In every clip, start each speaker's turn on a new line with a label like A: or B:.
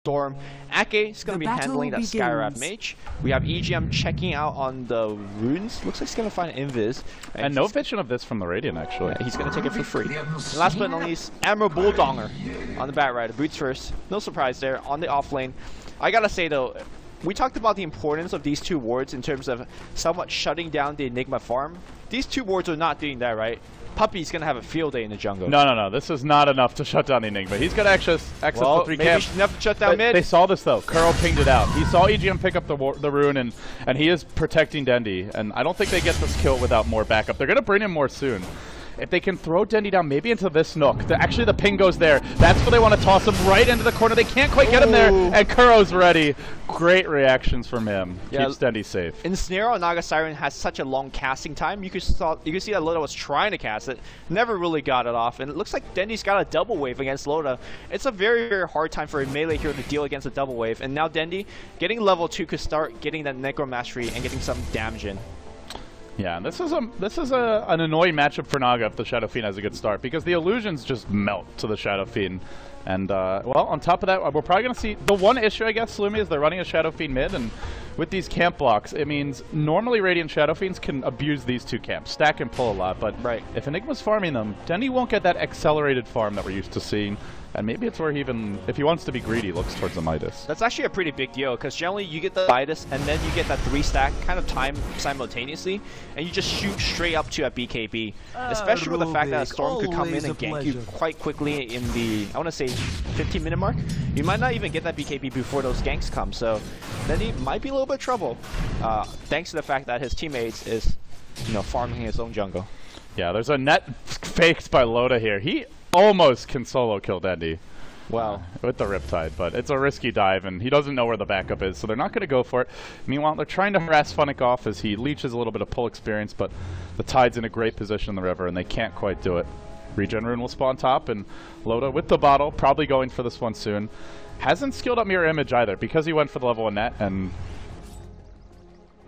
A: Storm. Ake is going to be handling that Skywrath Mage. We have EGM checking out on the runes. Looks like he's going to find Invis.
B: And no vision of this from the Radiant, actually.
A: Yeah, he's going to take it for free. And last but not least, Admiral Bulldonger on the bat rider. Boots first. No surprise there on the off lane. I got to say, though, we talked about the importance of these two wards in terms of somewhat shutting down the Enigma farm. These two wards are not doing that, right? Puppy's going to have a field day in the jungle.
B: No. This is not enough to shut down the Enigma. He's got access the 3 camps.
A: Maybe enough to shut down mid.
B: They saw this, though. Kuro pinged it out. He saw EGM pick up the rune, and he is protecting Dendi. And I don't think they get this kill without more backup. They're going to bring him more soon. If they can throw Dendi down maybe into this nook, actually the ping goes there. That's where they want to toss him right into the corner. They can't quite get him there, and Kuro's ready. Great reactions from him. Yeah, keeps Dendi safe.
A: Ensnare on Naga Siren has such a long casting time. You can see that Loda was trying to cast it, never really got it off, and it looks like Dendi's got a double wave against Loda. It's a very, very hard time for a melee hero to deal against a double wave, and now Dendi getting level 2 could start getting that Necro Mastery and getting some damage in.
B: Yeah, and this is an annoying matchup for Naga if the Shadow Fiend has a good start, because the illusions just melt to the Shadow Fiend. And, well, on top of that, we're probably going to see... The one issue, I guess, Lumi, is they're running a Shadow Fiend mid, and with these camp blocks, it means normally Radiant Shadow Fiends can abuse these two camps, stack and pull a lot, but if Enigma's farming them, Dendi won't get that accelerated farm that we're used to seeing. And maybe it's where he even, if he wants to be greedy, looks towards the Midas.
A: That's actually a pretty big deal, because generally you get the Midas, and then you get that 3-stack kind of time simultaneously, and you just shoot straight up to a BKB. Especially with the fact that a Storm could come in and gank you quite quickly in the, I want to say, 15-minute mark. You might not even get that BKB before those ganks come, so then he might be a little bit of trouble, thanks to the fact that his teammates is, farming his own jungle.
B: Yeah, there's a net faked by Loda here. He almost can solo kill Dendi.
A: Wow.
B: With the Riptide, but it's a risky dive, and he doesn't know where the backup is, so they're not going to go for it. Meanwhile, they're trying to harass Funnik off as he leeches a little bit of pull experience, but the Tide's in a great position in the river, and they can't quite do it. Regen Rune will spawn top, and Loda with the bottle, probably going for this one soon. Hasn't skilled up Mirror Image either, because he went for the level 1 net, and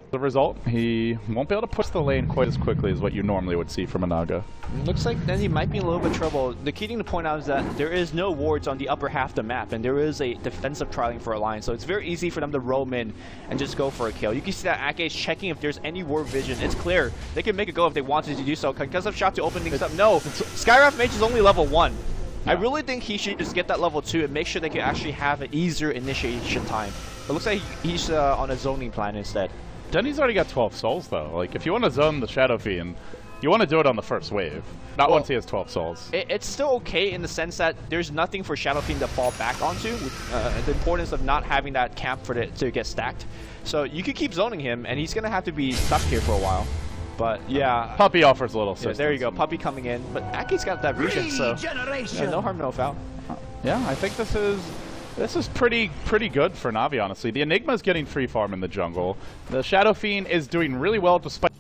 B: the result, he won't be able to push the lane quite as quickly as what you normally would see from a Naga.
A: Looks like then he might be in a little bit of trouble. The key thing to point out is that there is no wards on the upper half of the map, and there is a defensive trialing for Alliance, so it's very easy for them to roam in and just go for a kill. You can see that Ake is checking if there's any ward vision. It's clear. They can make a go if they wanted to do so. Because of shot to open things up. No, Skywrath Mage is only level 1. Yeah. I really think he should just get that level 2 and make sure they can actually have an easier initiation time. It looks like he's on a zoning plan instead.
B: Dendi's already got 12 souls, though. Like, if you want to zone the Shadow Fiend, you want to do it on the first wave, not once he has 12 souls.
A: It's still okay in the sense that there's nothing for Shadow Fiend to fall back onto. The importance of not having that camp for it to get stacked. So you could keep zoning him, and he's going to have to be stuck here for a while. But yeah,
B: Puppy offers a little assistance.
A: Yeah, there you go, Puppy coming in. But Ake's got that regen, so no harm, no foul.
B: Yeah, I think this is pretty good for Navi, honestly. The Enigma's getting free farm in the jungle. The Shadow Fiend is doing really well despite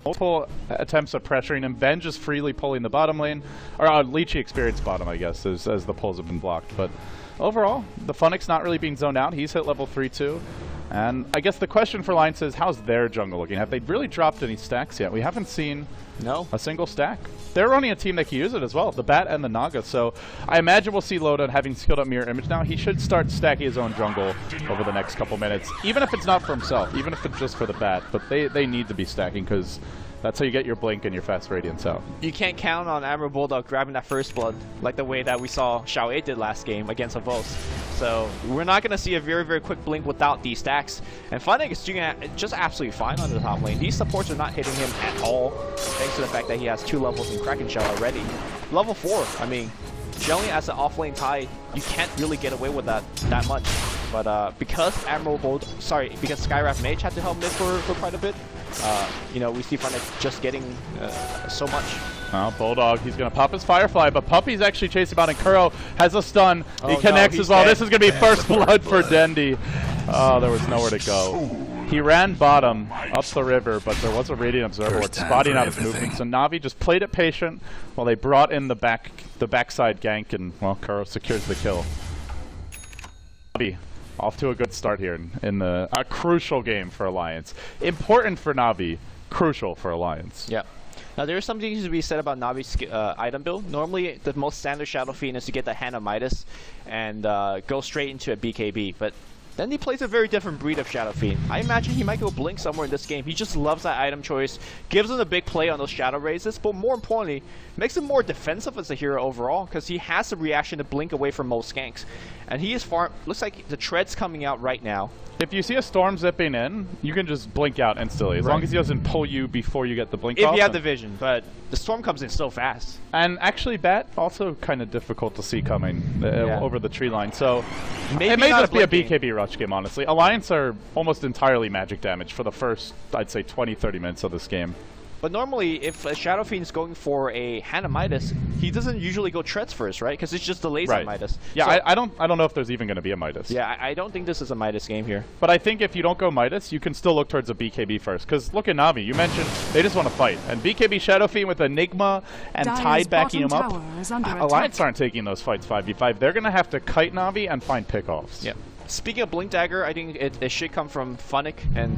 B: multiple attempts at pressuring him. Ben just freely pulling the bottom lane. Or Leechy experience bottom, I guess, as the pulls have been blocked. But overall, the Funnik's not really being zoned out. He's hit level 3 too. And I guess the question for Alliance is, how's their jungle looking? Have they really dropped any stacks yet? We haven't seen a single stack. They're running a team that can use it as well, the Bat and the Naga. So I imagine we'll see Loda having skilled up Mirror Image now. He should start stacking his own jungle over the next couple minutes, even if it's not for himself, even if it's just for the Bat. But they need to be stacking, because that's how you get your Blink and your fast Radiance out.
A: You can't count on Admiral Bulldog grabbing that first blood like the way that we saw Xiao did last game against Avos. So we're not going to see a very, very quick Blink without these stacks. And Funnik is doing just absolutely fine on the top lane. These supports are not hitting him at all, thanks to the fact that he has 2 levels in Kraken Shell already. Level 4, I mean, generally as an off-lane Tide, you can't really get away with that much. But because because Skywrath Mage had to help mid for quite a bit, we see Funnik just getting so much.
B: Well, Bulldog, he's going to pop his Firefly, but Puppy's actually chasing about, and Kuro has a stun. He connects as well. Dead. This is going to be first blood for Dendi. Oh, there was nowhere to go. He ran bottom up the river, but there was a Radiant Observer spotting out his movement, so Navi just played it patient while they brought in the backside gank, and, well, Kuro secures the kill. Navi off to a good start here in a crucial game for Alliance. Important for Navi, crucial for Alliance.
A: Yeah. Now there's something to be said about Navi's item build. Normally the most standard Shadow Fiend is to get the Hand of Midas and go straight into a BKB, but then he plays a very different breed of Shadow Fiend. I imagine he might go Blink somewhere in this game. He just loves that item choice, gives him a big play on those Shadow Raises, but more importantly, makes him more defensive as a hero overall, because he has the reaction to blink away from most ganks. And he is looks like the Tread's coming out right now.
B: If you see a storm zipping in, you can just blink out instantly, as long as he doesn't pull you before you get the blink off.
A: If you have the vision, but the storm comes in so fast.
B: And actually, Bat also kind of difficult to see coming over the tree line. So
A: maybe
B: it may just be a BKB rush game, honestly. Alliance are almost entirely magic damage for the first, I'd say, 20-30 minutes of this game.
A: But normally, if a Shadow Fiend is going for a Hand of Midas, he doesn't usually go Treads first, right? Because it's just delays on Midas.
B: Yeah,
A: so,
B: I don't know if there's even going to be a Midas.
A: Yeah, I don't think this is a Midas game here.
B: But I think if you don't go Midas, you can still look towards a BKB first. Because look at Navi. You mentioned they just want to fight. And BKB Shadow Fiend with Enigma and Tide backing him up. Alliance aren't taking those fights 5v5. They're going to have to kite Navi and find pickoffs.
A: Yeah. Speaking of Blink Dagger, I think it should come from Funnik. And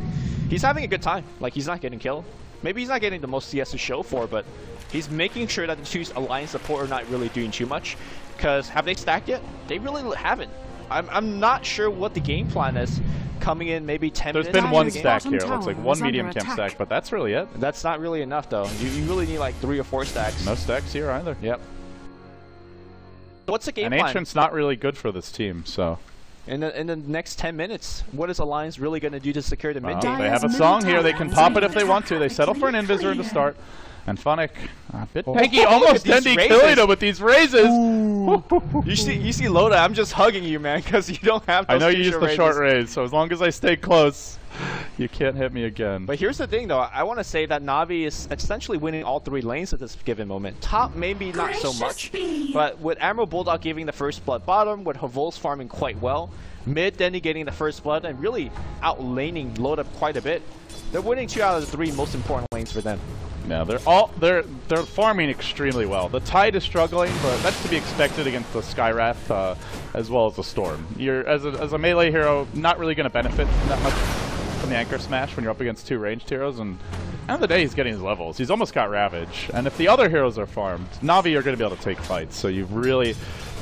A: he's having a good time. Like, he's not getting killed. Maybe he's not getting the most CS to show for, but he's making sure that the two Alliance support are not really doing too much. Because have they stacked yet? They really haven't. I'm not sure what the game plan is coming in maybe 10 minutes.
B: There's been one stack here. It looks like one medium camp stack, but that's really it.
A: That's not really enough, though. You really need like 3 or 4 stacks.
B: No stacks here either.
A: Yep. What's the game plan?
B: And Ancient's not really good for this team, so...
A: In the next 10 minutes, what is Alliance really going to do to secure the mid game?
B: They have a song here. They can pop it if they want to. They settle for an Invisor to start. And Funnik, a bit tanky, almost ending killing him with these raises.
A: You see Loda, I'm just hugging you, man, because you don't have those
B: I know you used the short raise, so as long as I stay close, you can't hit me again.
A: But here's the thing, though. I want to say that Navi is essentially winning all 3 lanes at this given moment. Top, maybe not so much, but with Admiral Bulldog giving the first blood bottom, with Havos farming quite well, mid Denny getting the first blood, and really outlaning Loda quite a bit, they're winning 2 out of the 3 most important lanes for them.
B: Yeah, they're farming extremely well. The Tide is struggling, but that's to be expected against the Skywrath as well as the Storm. You're as a melee hero not really going to benefit that much from the Anchor Smash when you're up against 2 ranged heroes, and at the end of the day he's getting his levels. He's almost got Ravage, and if the other heroes are farmed, Navi are going to be able to take fights. So you've really,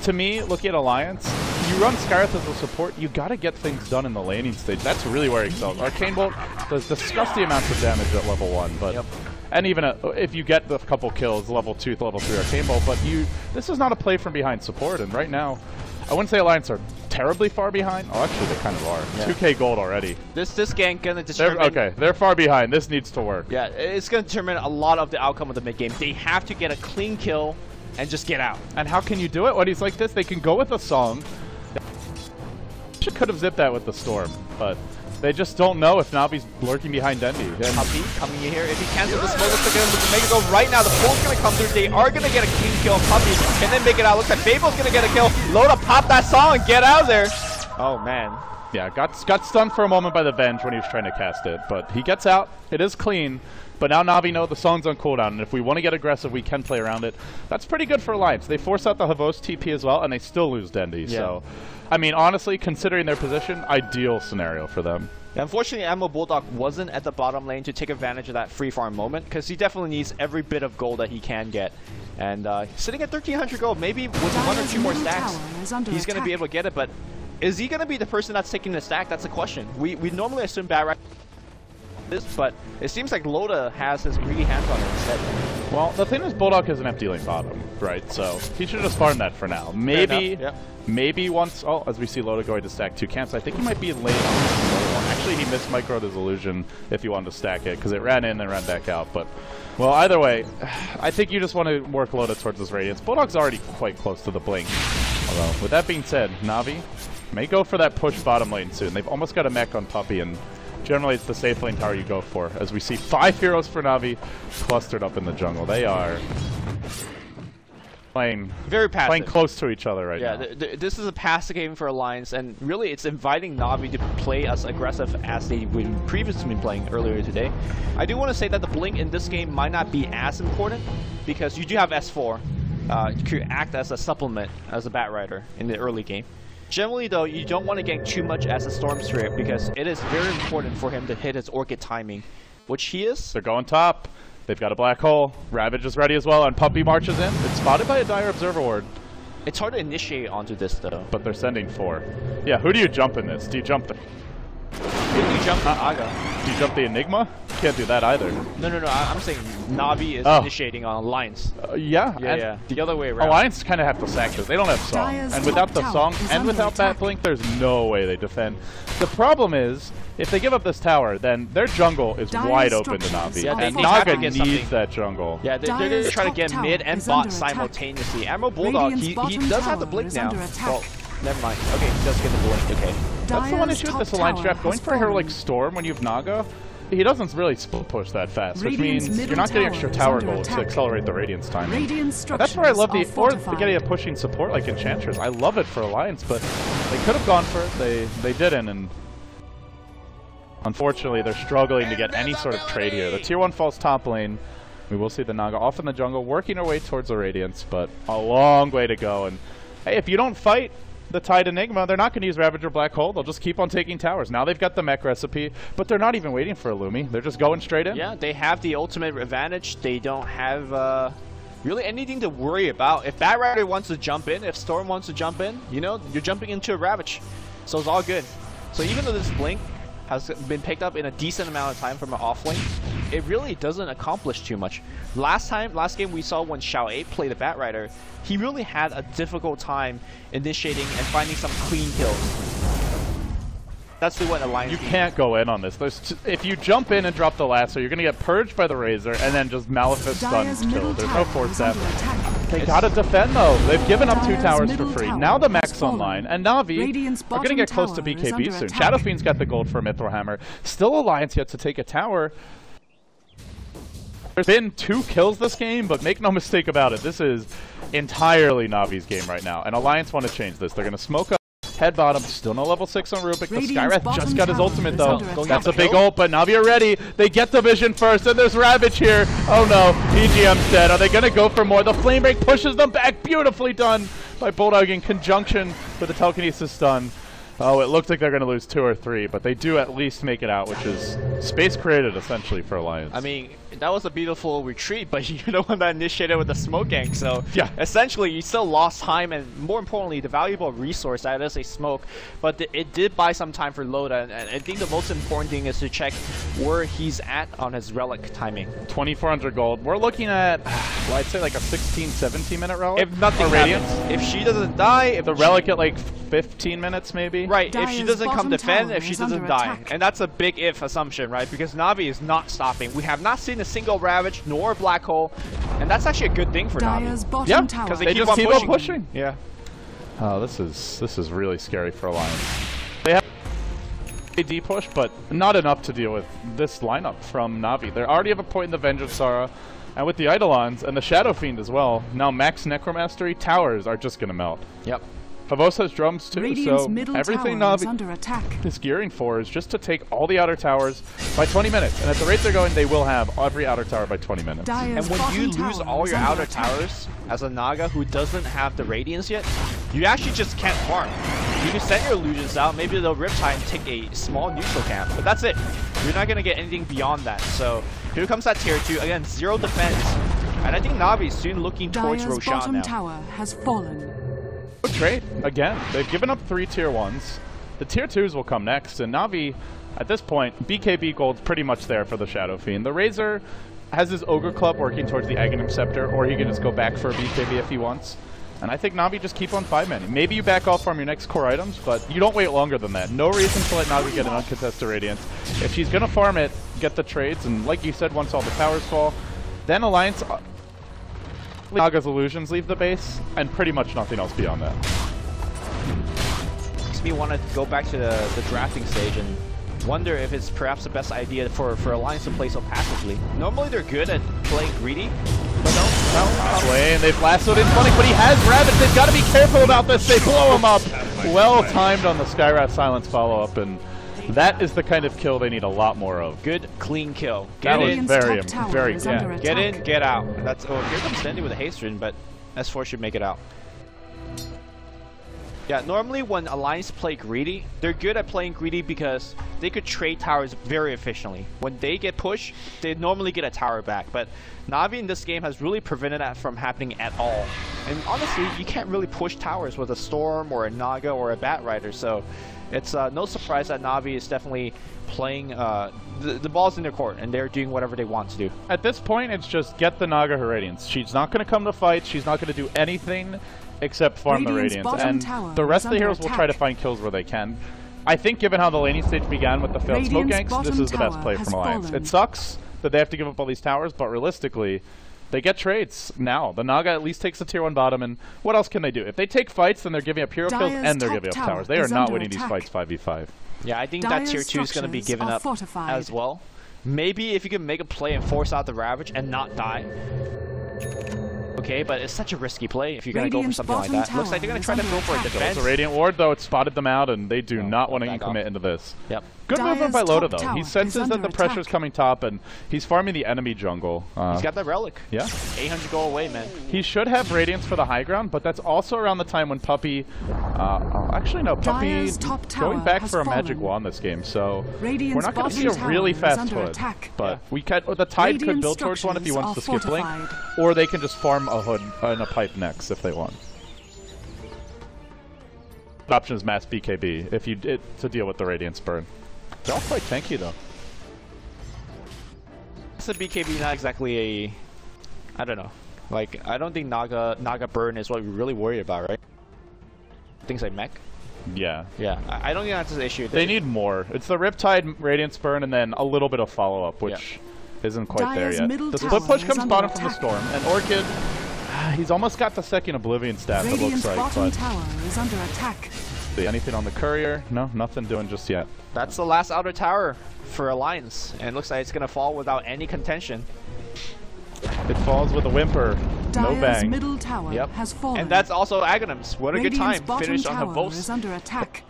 B: to me, looking at Alliance, you run Skywrath as a support, you got to get things done in the laning stage. That's really where he excels. Arcane Bolt does disgusting amounts of damage at level 1, but and even if you get the couple kills, level 2, level 3 Arcane Bolt, but this is not a play from behind support, and right now, I wouldn't say Alliance are terribly far behind. Oh, actually, they kind of are. Yeah. 2k gold already.
A: This gank gonna determine...
B: They're far behind. This needs to work.
A: Yeah, it's gonna determine a lot of the outcome of the mid game. They have to get a clean kill and just get out.
B: And how can you do it when he's like this? They can go with a song. Could have zipped that with the Storm, but... They just don't know if Navi's lurking behind Dendy.
A: Puppey coming in here. If he cancels the smoke, looks like they're going to make it go right now. The pull's going to come through. They are going to get a clean kill. Puppey can then make it out. Looks like Fable's going to get a kill. Loda pop that song and get out of there. Oh, man.
B: Yeah, got stunned for a moment by the Venge when he was trying to cast it. But he gets out. It is clean. But now Navi know the song's on cooldown, and if we want to get aggressive, we can play around it. That's pretty good for Alliance. They force out the Havos TP as well, and they still lose Dendy. Yeah. So, I mean, honestly, considering their position, ideal scenario for them.
A: Yeah, unfortunately, Admiral Bulldog wasn't at the bottom lane to take advantage of that free farm moment, because he definitely needs every bit of gold that he can get. And sitting at 1,300 gold, maybe with 1 or 2 more stacks, he's going to be able to get it. But is he going to be the person that's taking the stack? That's the question. We normally assume Batrac this, but it seems like Loda has his greedy hands on it instead.
B: Well, the thing is, Bulldog has an empty lane bottom, right? So he should just farm that for now. Maybe once, as we see Loda going to stack 2 camps, I think he might be late on. Actually, he missed microed his illusion if he wanted to stack it, because it ran in and ran back out. But, well, either way, I think you just want to work Loda towards his radiance. Bulldog's already quite close to the blink. Although, with that being said, Navi may go for that push bottom lane soon. They've almost got a mech on Puppey, and generally it's the safe lane tower you go for, as we see 5 heroes for Navi clustered up in the jungle. They are playing
A: very passive,
B: playing close to each other right now.
A: Yeah, this is a passive game for Alliance, and really it's inviting Navi to play as aggressive as they've previously been playing earlier today. I do want to say that the blink in this game might not be as important, because you do have S4 to act as a supplement as a Batrider in the early game. Generally, though, you don't want to get too much as a Storm Spirit, because it is very important for him to hit his Orchid timing, which he is.
B: They're going top. They've got a black hole. Ravage is ready as well, and Puppy marches in. It's spotted by a Dire Observer Ward.
A: It's hard to initiate onto this though.
B: But they're sending 4. Yeah, who do you jump in this? Do you jump the...
A: Who do you jump the Aga?
B: Do you jump the Enigma? Can't do that either.
A: No. I'm saying Navi is initiating on Alliance.
B: Yeah.
A: The other way around.
B: Alliance kind of have to sack this. They don't have song. And without the song and without that blink, there's no way they defend. The problem is, if they give up this tower, then their jungle is wide open to Navi.
A: Yeah,
B: and
A: they
B: Naga
A: needs
B: needs that jungle.
A: Yeah, they're going to try to get mid and bot simultaneously. Admiral Bulldog, he does have the blink now. Well, never mind. Okay, he does get the blink. Okay.
B: That's the one issue with this Alliance draft. Going for a hero like Storm when you have Naga, he doesn't really split push that fast, which means you're not getting extra tower gold to accelerate the Radiance timing. That's where I love getting a pushing support like Enchantress. I love it for Alliance, but they could have gone for it. They didn't, and unfortunately they're struggling to get any sort of trade here. The tier 1 falls top lane. We will see the Naga off in the jungle, working our way towards the Radiance, but a long way to go. And hey, if you don't fight the Tide Enigma, they're not going to use Ravage or Black Hole. They'll just keep on taking towers. Now they've got the mech recipe, but they're not even waiting for a Lumi. They're just going straight in.
A: Yeah, they have the ultimate advantage. They don't have really anything to worry about. If Bat Rider wants to jump in, if Storm wants to jump in, you know, you're jumping into a Ravage. So it's all good. So even though this blink has been picked up in a decent amount of time from an offlane, it really doesn't accomplish too much. Last game we saw when Xiao 8 played the Bat Rider, he really had a difficult time initiating and finding some clean kills. That's what Alliance
B: You can't go in on this. If you jump in and drop the lasso, you're going to get purged by the Razor and then just Malefice stuns killed. There's no force step. They gotta defend though. They've given up 2 towers for free. Now the mech's online, and Navi are gonna get close to BKB soon. Shadow Fiend's got the gold for a Mithril Hammer. Still Alliance yet to take a tower. There's been 2 kills this game, but make no mistake about it, this is entirely Navi's game right now. And Alliance want to change this. They're gonna smoke up head bottom, still no level 6 on Rubik. The Skywrath just got his ultimate though. That's a big ult, but Navi are ready. They get the vision first, and there's Ravage here. Oh no, EGM's dead. Are they gonna go for more? The Flame Break pushes them back. Beautifully done by Bulldog in conjunction with the Telekinesis stun. Oh, it looks like they're gonna lose 2 or 3, but they do at least make it out, which is space created essentially for Alliance.
A: I mean, that was a beautiful retreat, but you're the one that initiated with the smoke gank, so
B: yeah,
A: essentially you still lost time and, more importantly, the valuable resource that is a smoke, but it did buy some time for Loda, and I think the most important thing is to check where he's at on his relic timing.
B: 2,400 gold. We're looking at, well, I'd say like a 16, 17 minute relic.
A: If nothing happens, if she doesn't die, if
B: the relic at like 15 minutes maybe.
A: Right, if she doesn't come defend, if she doesn't die. And that's a big if assumption, right? Because Navi is not stopping. We have not seen a single Ravage nor a Black Hole, and that's actually a good thing for Navi.
B: Yeah, because they just keep on pushing.
A: Yeah.
B: Oh, this is really scary for Alliance. They have a AD push, but not enough to deal with this lineup from Navi. They already have a point in the Vengeance Sara, and with the Eidolons and the Shadow Fiend as well, now max Necromastery, towers are just going to melt.
A: Yep.
B: Favos has drums too, so everything Navi is gearing for is just to take all the outer towers by 20 minutes. And at the rate they're going, they will have every outer tower by 20 minutes.
A: And when you lose all your outer towers, as a Naga who doesn't have the Radiance yet, you actually just can't farm. You can send your illusions out, maybe they'll Riptide and take a small neutral camp, but that's it. You're not going to get anything beyond that. So here comes that tier 2. Again, 0 defense. And I think Navi is soon looking towards Roshan now.
C: Tower has fallen.
B: Trade again. They've given up 3 tier 1s. The tier 2s will come next, and Navi, at this point, BKB gold's pretty much there for the Shadow Fiend. The Razor has his Ogre Club working towards the Aegis Scepter, or he can just go back for a BKB if he wants. And I think Navi just keep on 5-manning. Maybe you back off from your next core items, but you don't wait longer than that. No reason to let Navi get an uncontested Radiance. If she's gonna farm it, get the trades, and like you said, once all the towers fall, then Alliance Naga's illusions leave the base, and pretty much nothing else beyond that.
A: Makes me want to go back to the drafting stage and wonder if it's perhaps the best idea for Alliance to play so passively. Normally they're good at playing greedy, but no.
B: And they've lassoed in Funnik, but he has Ravage. They've got to be careful about this. They blow him up. Well timed on the Skywrath Silence follow-up, and that is the kind of kill they need a lot more of.
A: Good, clean kill.
B: That was very good.
A: Yeah. Get in, get out. That's here comes Sandy with a haste rune, but S4 should make it out. Yeah, normally when Alliance play greedy, they're good at playing greedy because they could trade towers very efficiently. When they get pushed, they normally get a tower back, but Na'Vi in this game has really prevented that from happening at all. And honestly, you can't really push towers with a Storm or a Naga or a Bat Rider, so it's no surprise that Na'Vi is definitely playing the ball's in their court, and they're doing whatever they want to do.
B: At this point, it's just get the Naga her Radiance. She's not going to come to fight. She's not going to do anything except farm the Radiance. And the rest of the heroes will try to find kills where they can. I think given how the laning stage began with the failed smoke ganks, this is the best play from Alliance. It sucks that they have to give up all these towers, but realistically, they get trades now. The Naga at least takes the tier 1 bottom, and what else can they do? If they take fights, then they're giving up hero kills and they're giving up towers. They are not winning these fights 5v5.
A: Yeah, I think that tier 2 is going to be given up as well. Maybe if you can make a play and force out the Ravage and not die. Okay, but it's such a risky play if you're going to go for something like that. Looks like they're going to try to go for a defense.
B: It's a Radiant Ward, though. It spotted them out, and they do not want to commit into this.
A: Yep.
B: Good movement by Loda, though. He senses that the pressure's coming top, and he's farming the enemy jungle.
A: He's got that relic.
B: Yeah.
A: 800 go away, man.
B: He should have Radiance for the high ground, but that's also around the time when Puppey... actually, no. Puppey going back for a magic wand this game, so we're not going to see a really fast hood. But the Tide could build towards one if he wants to skip Blink, or they can just farm a hood and a pipe next if they want. The option is mass BKB if you to deal with the Radiance burn. They're all quite tanky though.
A: It's a BKB, not exactly a... I don't know. Like, I don't think Naga burn is what we're really worried about, right? Things like mech?
B: Yeah.
A: Yeah, I don't think that's an issue.
B: They need more. It's the Riptide Radiance burn and then a little bit of follow-up, which isn't quite there yet. The split push comes bottom from the Storm, and Orchid... He's almost got the second Oblivion staff, it looks like, but...
C: tower is under attack.
B: Anything on the Courier? No, nothing doing just yet.
A: That's the last outer tower for Alliance, and it looks like it's going to fall without any contention.
B: It falls with a whimper. No bang.
C: Middle tower has fallen.
A: And that's also Aghanim's. What a good time. Finished on the Vos.
C: Is under attack.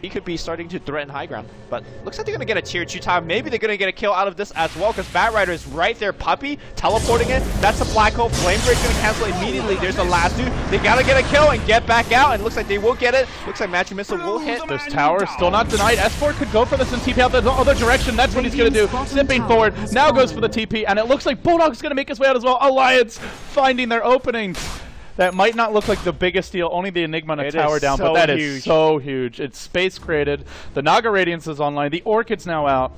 A: He could be starting to threaten high ground, but looks like they're going to get a tier 2 tower. Maybe they're going to get a kill out of this as well, because Bat Rider is right there. Puppey teleporting it. That's a black hole. Flame Break's going to cancel immediately. There's the last dude. They got to get a kill and get back out, and looks like they will get it. Looks like Magic Missile will hit.
B: There's tower still not denied. S4 could go for this and TP out the other direction. That's what he's going to do. Zipping forward. Now goes for the TP, and it looks like Bulldog's going to make his way out as well. Alliance finding their openings. That might not look like the biggest deal, only the Enigma and a tower down, but that is so huge. It's space created. The Naga Radiance is online. The Orchid's now out.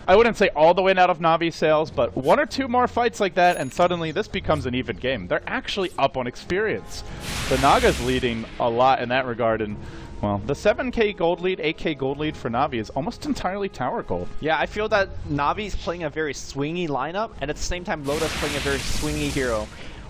B: I wouldn't say all the way out of Na'Vi sails, but one or two more fights like that, and suddenly this becomes an even game. They're actually up on experience. The Naga's leading a lot in that regard, and well, the 7k gold lead, 8k gold lead for Na'Vi is almost entirely tower gold.
A: Yeah, I feel that Na'Vi is playing a very swingy lineup, and at the same time, Loda's playing a very swingy hero.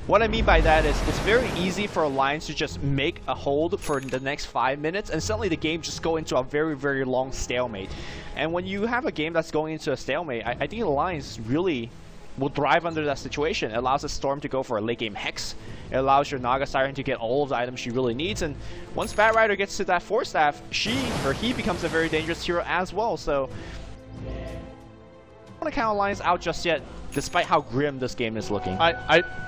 A: What I mean by that is it's very easy for Alliance to just make a hold for the next 5 minutes, and suddenly the game just go into a very, very long stalemate. And when you have a game that's going into a stalemate, I think Alliance really will thrive under that situation. It allows the Storm to go for a late game Hex. It allows your Naga Siren to get all of the items she really needs. And once Bat Rider gets to that 4 staff, he becomes a very dangerous hero as well. So I don't want to count Alliance out just yet, despite how grim this game is looking.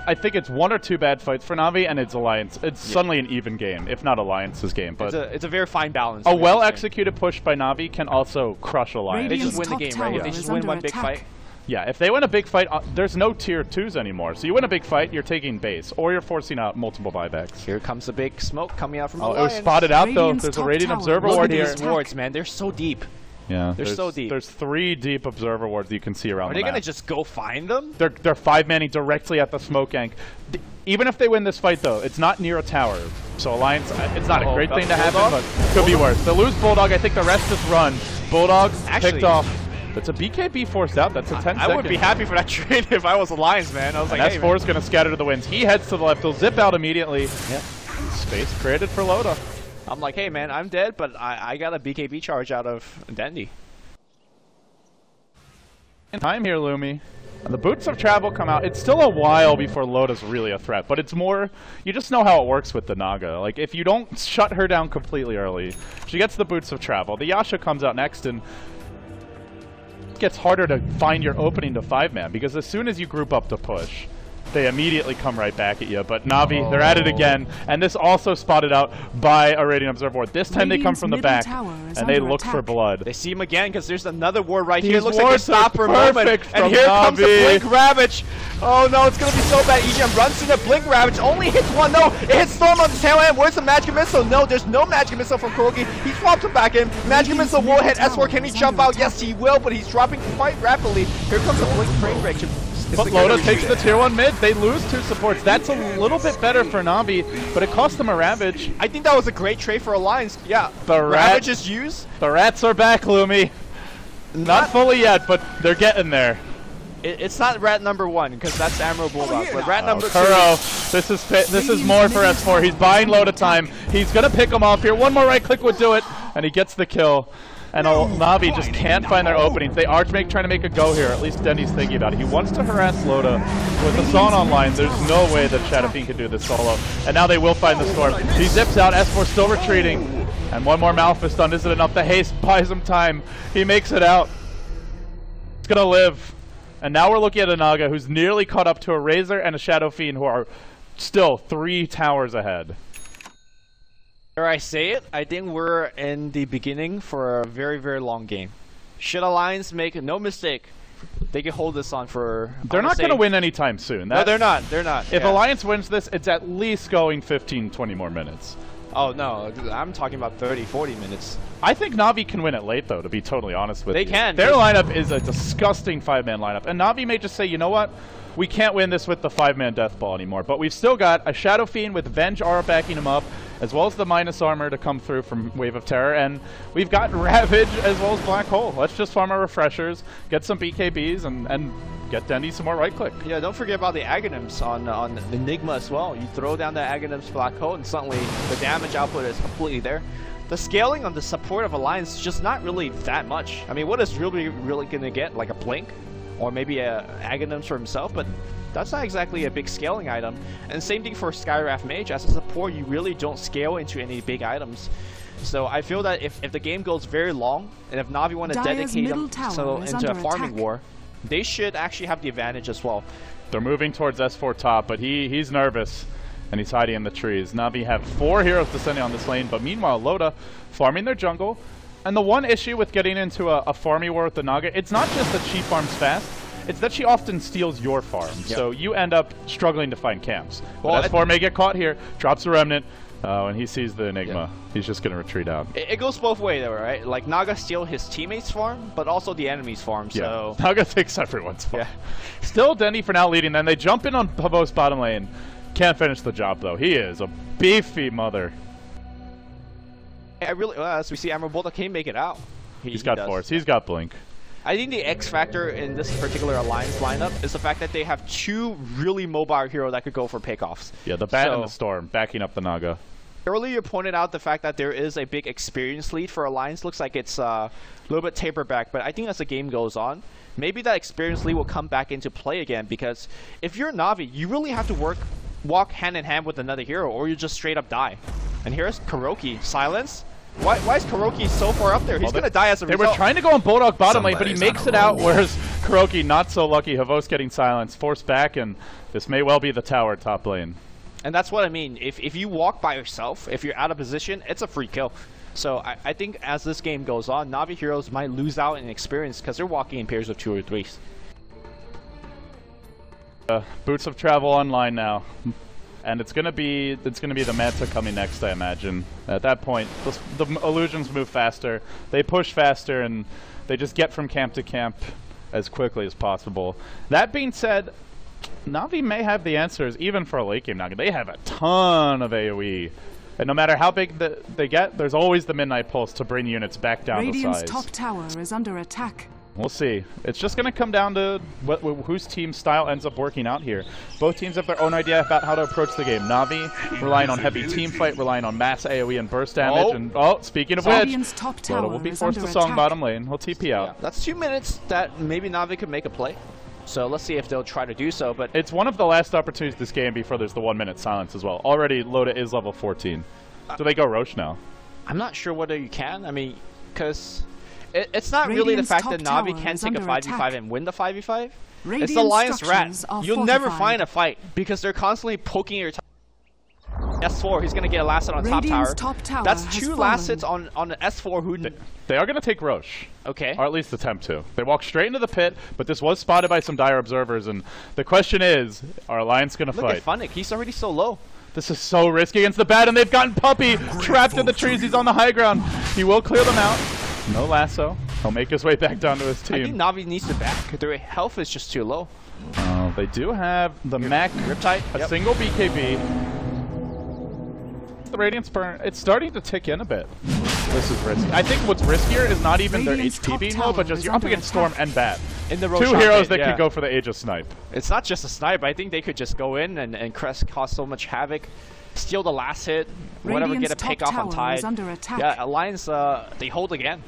B: I think it's 1 or 2 bad fights for Na'Vi, and it's Alliance. It's suddenly an even game, if not Alliance's game. But
A: it's a very fine balance.
B: A well-executed push by Na'Vi can also crush Alliance.
A: They just win the game, right? If they just win one big fight.
B: Yeah, if they win a big fight, there's no tier 2s anymore. So you win a big fight, you're taking base, or you're forcing out multiple buybacks.
A: Here comes the big smoke coming out from
B: Alliance. It was spotted out, though. There's a Radiant Observer Ward here.
A: Look at these wards, man. They're so deep.
B: Yeah,
A: they're so deep.
B: There's 3 deep observer wards you can see around the map.
A: Are they going to just go find them?
B: They're 5-manning directly at the smoke gank. Even if they win this fight, though, it's not near a tower. So Alliance, it's not a great thing to happen, but could be worse. They lose Bulldog. I think the rest just run. Bulldog picked off. That's a BKB forced out. That's a 10
A: I would be happy for that trade if I was Alliance, man. I was like, hey,
B: S4 is going to scatter to the winds. He heads to the left. He'll zip out immediately.
A: Yeah.
B: Space created for Loda.
A: I'm like, hey, man, I'm dead, but I got a BKB charge out of Dandy.
B: Time here, Lumi. The Boots of Travel come out. It's still a while before Loda's really a threat, but it's more, you just know how it works with the Naga. Like, if you don't shut her down completely early, she gets the Boots of Travel. The Yasha comes out next, and it gets harder to find your opening to 5-man, because as soon as you group up to push, they immediately come right back at you. But Na'Vi, they're at it again, and this also spotted out by a Radiant Observer. This time they come from the back, and they look for blood.
A: They see him again because there's another ward right here.
B: These
A: Looks like they stop for a moment, and here comes the Blink Ravage. Oh no, it's gonna be so bad. EGM runs through the Blink Ravage, only hits one. No, it hits Storm on the tail end. Where's the Magic Missile? No, there's no Magic Missile from KuroKy. He swaps him back in. Magic Missile will hit S4. Can he jump out? Yes, he will, but he's dropping quite rapidly. Here comes the Blink Frame Break.
B: But Loda takes the tier 1 mid. They lose 2 supports. That's a little bit better for Na'Vi, but it cost them a Ravage.
A: I think that was a great trade for Alliance. Yeah,
B: the
A: Ravage is used.
B: The rats are back, Lumi. Not fully yet, but they're getting there.
A: It's not rat number 1 because that's Admiral Bulldog, but rat number 2.
B: Kuro, this is more for S4. He's buying Loda time. He's gonna pick him off here. One more right click would do it, and he gets the kill. And Na'Vi just can't find their openings. They are trying to make a go here. At least Denny's thinking about it. He wants to harass Loda. With the Son online, there's no way that Shadow Fiend can do this solo. And now they will find the Storm. He zips out. S4 still retreating. And one more Malphite stun isn't enough. The haste buys him time. He makes it out. It's going to live. And now we're looking at a Naga who's nearly caught up to a Razor and a Shadow Fiend who are still 3 towers ahead.
A: Dare I say it? I think we're in the beginning for a very, very long game. Should Alliance make no mistake, they can hold this on for...
B: They're not going to win anytime soon.
A: No, they're not. They're not.
B: If Alliance wins this, it's at least going 15, 20 more minutes.
A: Oh, no. I'm talking about 30, 40 minutes.
B: I think Na'Vi can win it late, though, to be totally honest with you.
A: They can.
B: Their lineup is a disgusting 5-man lineup. And Na'Vi may just say, you know what? We can't win this with the 5-man death ball anymore. But we've still got a Shadow Fiend with Venge Aura backing him up, as well as the minus armor to come through from Wave of Terror. And we've got Ravage as well as Black Hole. Let's just farm our refreshers, get some BKBs, and get Dendy some more right click.
A: Yeah, don't forget about the Aghanim's on Enigma as well. You throw down the Aghanim's Black Hole, and suddenly the damage output is completely there. The scaling on the support of Alliance is just not really that much. I mean, what is really going to get? Like a Blink? Or maybe a Aghanim's for himself, but that's not exactly a big scaling item. And same thing for Skywrath Mage. As a support, you really don't scale into any big items. So I feel that if the game goes very long, and if Na'Vi want to dedicate themselves into a farming war, they should actually have the advantage as well.
B: They're moving towards S4 top, but he's nervous, and he's hiding in the trees. Na'Vi have 4 heroes descending on this lane, but meanwhile, Loda farming their jungle. And the one issue with getting into a farming war with the Naga, it's not just that she farms fast, it's that she often steals your farm. Yep. So you end up struggling to find camps. Well, S4 may get caught here, drops a Remnant, and he sees the Enigma. Yep. He's just going to retreat out.
A: It goes both ways, though, right? Like, Naga steals his teammates' farm, but also the enemy's farm, so...
B: Yeah. Naga takes everyone's farm. Yeah. Still Denny for now leading them. They jump in on Pavo's bottom lane. Can't finish the job, though. He is a beefy mother.
A: I really, as we see, Admiral Bulldog can make it out.
B: He's got Force. He's got Blink.
A: I think the X factor in this particular Alliance lineup is the fact that they have 2 really mobile heroes that could go for pickoffs.
B: Yeah, the Bat and the Storm backing up the Naga.
A: Earlier you pointed out the fact that there is a big experience lead for Alliance. Looks like it's a little bit tapered back, but I think as the game goes on, maybe that experience lead will come back into play again, because if you're Na'Vi, you really have to walk hand in hand with another hero, or you just straight up die. And here's KuroKy. Silence? Why is KuroKy so far up there? He's going to die as a result.
B: They were trying to go on Bulldog bottom lane, but he makes it out, whereas KuroKy not so lucky. Havos getting silenced, forced back, and this may well be the tower top lane.
A: And that's what I mean. If you walk by yourself, if you're out of position, it's a free kill. So I think as this game goes on, Na'Vi heroes might lose out in experience because they're walking in pairs of 2 or 3s.
B: Boots of Travel online now. And it's gonna be the Manta coming next, I imagine. At that point, the illusions move faster, they push faster, and they just get from camp to camp as quickly as possible. That being said, Na'Vi may have the answers, even for a late game Naga. They have a ton of AoE. And no matter how big they get, there's always the Midnight Pulse to bring units back down to size.
C: Radiant's top tower is under attack.
B: We'll see. It's just going to come down to whose team style ends up working out here. Both teams have their own idea about how to approach the game. Na'Vi relying on heavy team fight, relying on mass AoE and burst damage. And speaking of which, Loda will be forced to song bottom lane. He'll TP out.
A: Yeah, that's 2 minutes that maybe Na'Vi could make a play. So let's see if they'll try to do so. But
B: it's one of the last opportunities this game before there's the 1 minute silence as well. Already Loda is level 14. Do they go Roche now?
A: I'm not sure whether you can. I mean, because It's not really the
C: Radiant's
A: fact that
C: top
A: Navi
C: tower
A: can
C: is
A: take a
C: under
A: 5v5
C: attack.
A: and win the 5v5. It's
C: Radiant
A: the Alliance Rat.
C: structures are
A: You'll never
C: fortified.
A: find a fight because they're constantly poking your S4. He's gonna get a last hit on
C: Radiant's
A: top
C: top tower
A: That's
C: has
A: 2 last
C: fallen.
A: hits on the S4 who...
B: They are going to take Roche.
A: Okay.
B: Or at least attempt to. They walk straight into the pit, but this was spotted by some dire observers, and the question is, are Alliance going to
A: Look
B: fight?
A: at Funnik. He's already so low.
B: This is so risky against the bat, and they've gotten Puppy trapped in the trees. He's on the high ground. He will clear them out. No lasso. He'll make his way back down to his
A: I think
B: team.
A: Navi needs to back. Their health is just too low.
B: They do have the mech,
A: Riptide.
B: a single BKB. The Radiance burn, it's starting to tick in a bit. This is risky. I think what's riskier is not even
C: Radiant's
B: their HP
C: top
B: being low,
C: tower
B: but just
C: is
B: you're up
C: under
B: against Storm
C: attack.
B: and Bat.
A: In the
B: 2
A: Roshan
B: heroes
A: pit,
B: that
A: yeah.
B: could go for the Aegis snipe.
A: It's not just a snipe. I think they could just go in and cause so much havoc, steal the last hit, whatever, get a
C: Radiant's
A: pick
C: top
A: off on
C: tower is
A: Tide.
C: under attack.
A: Yeah, Alliance, they hold again.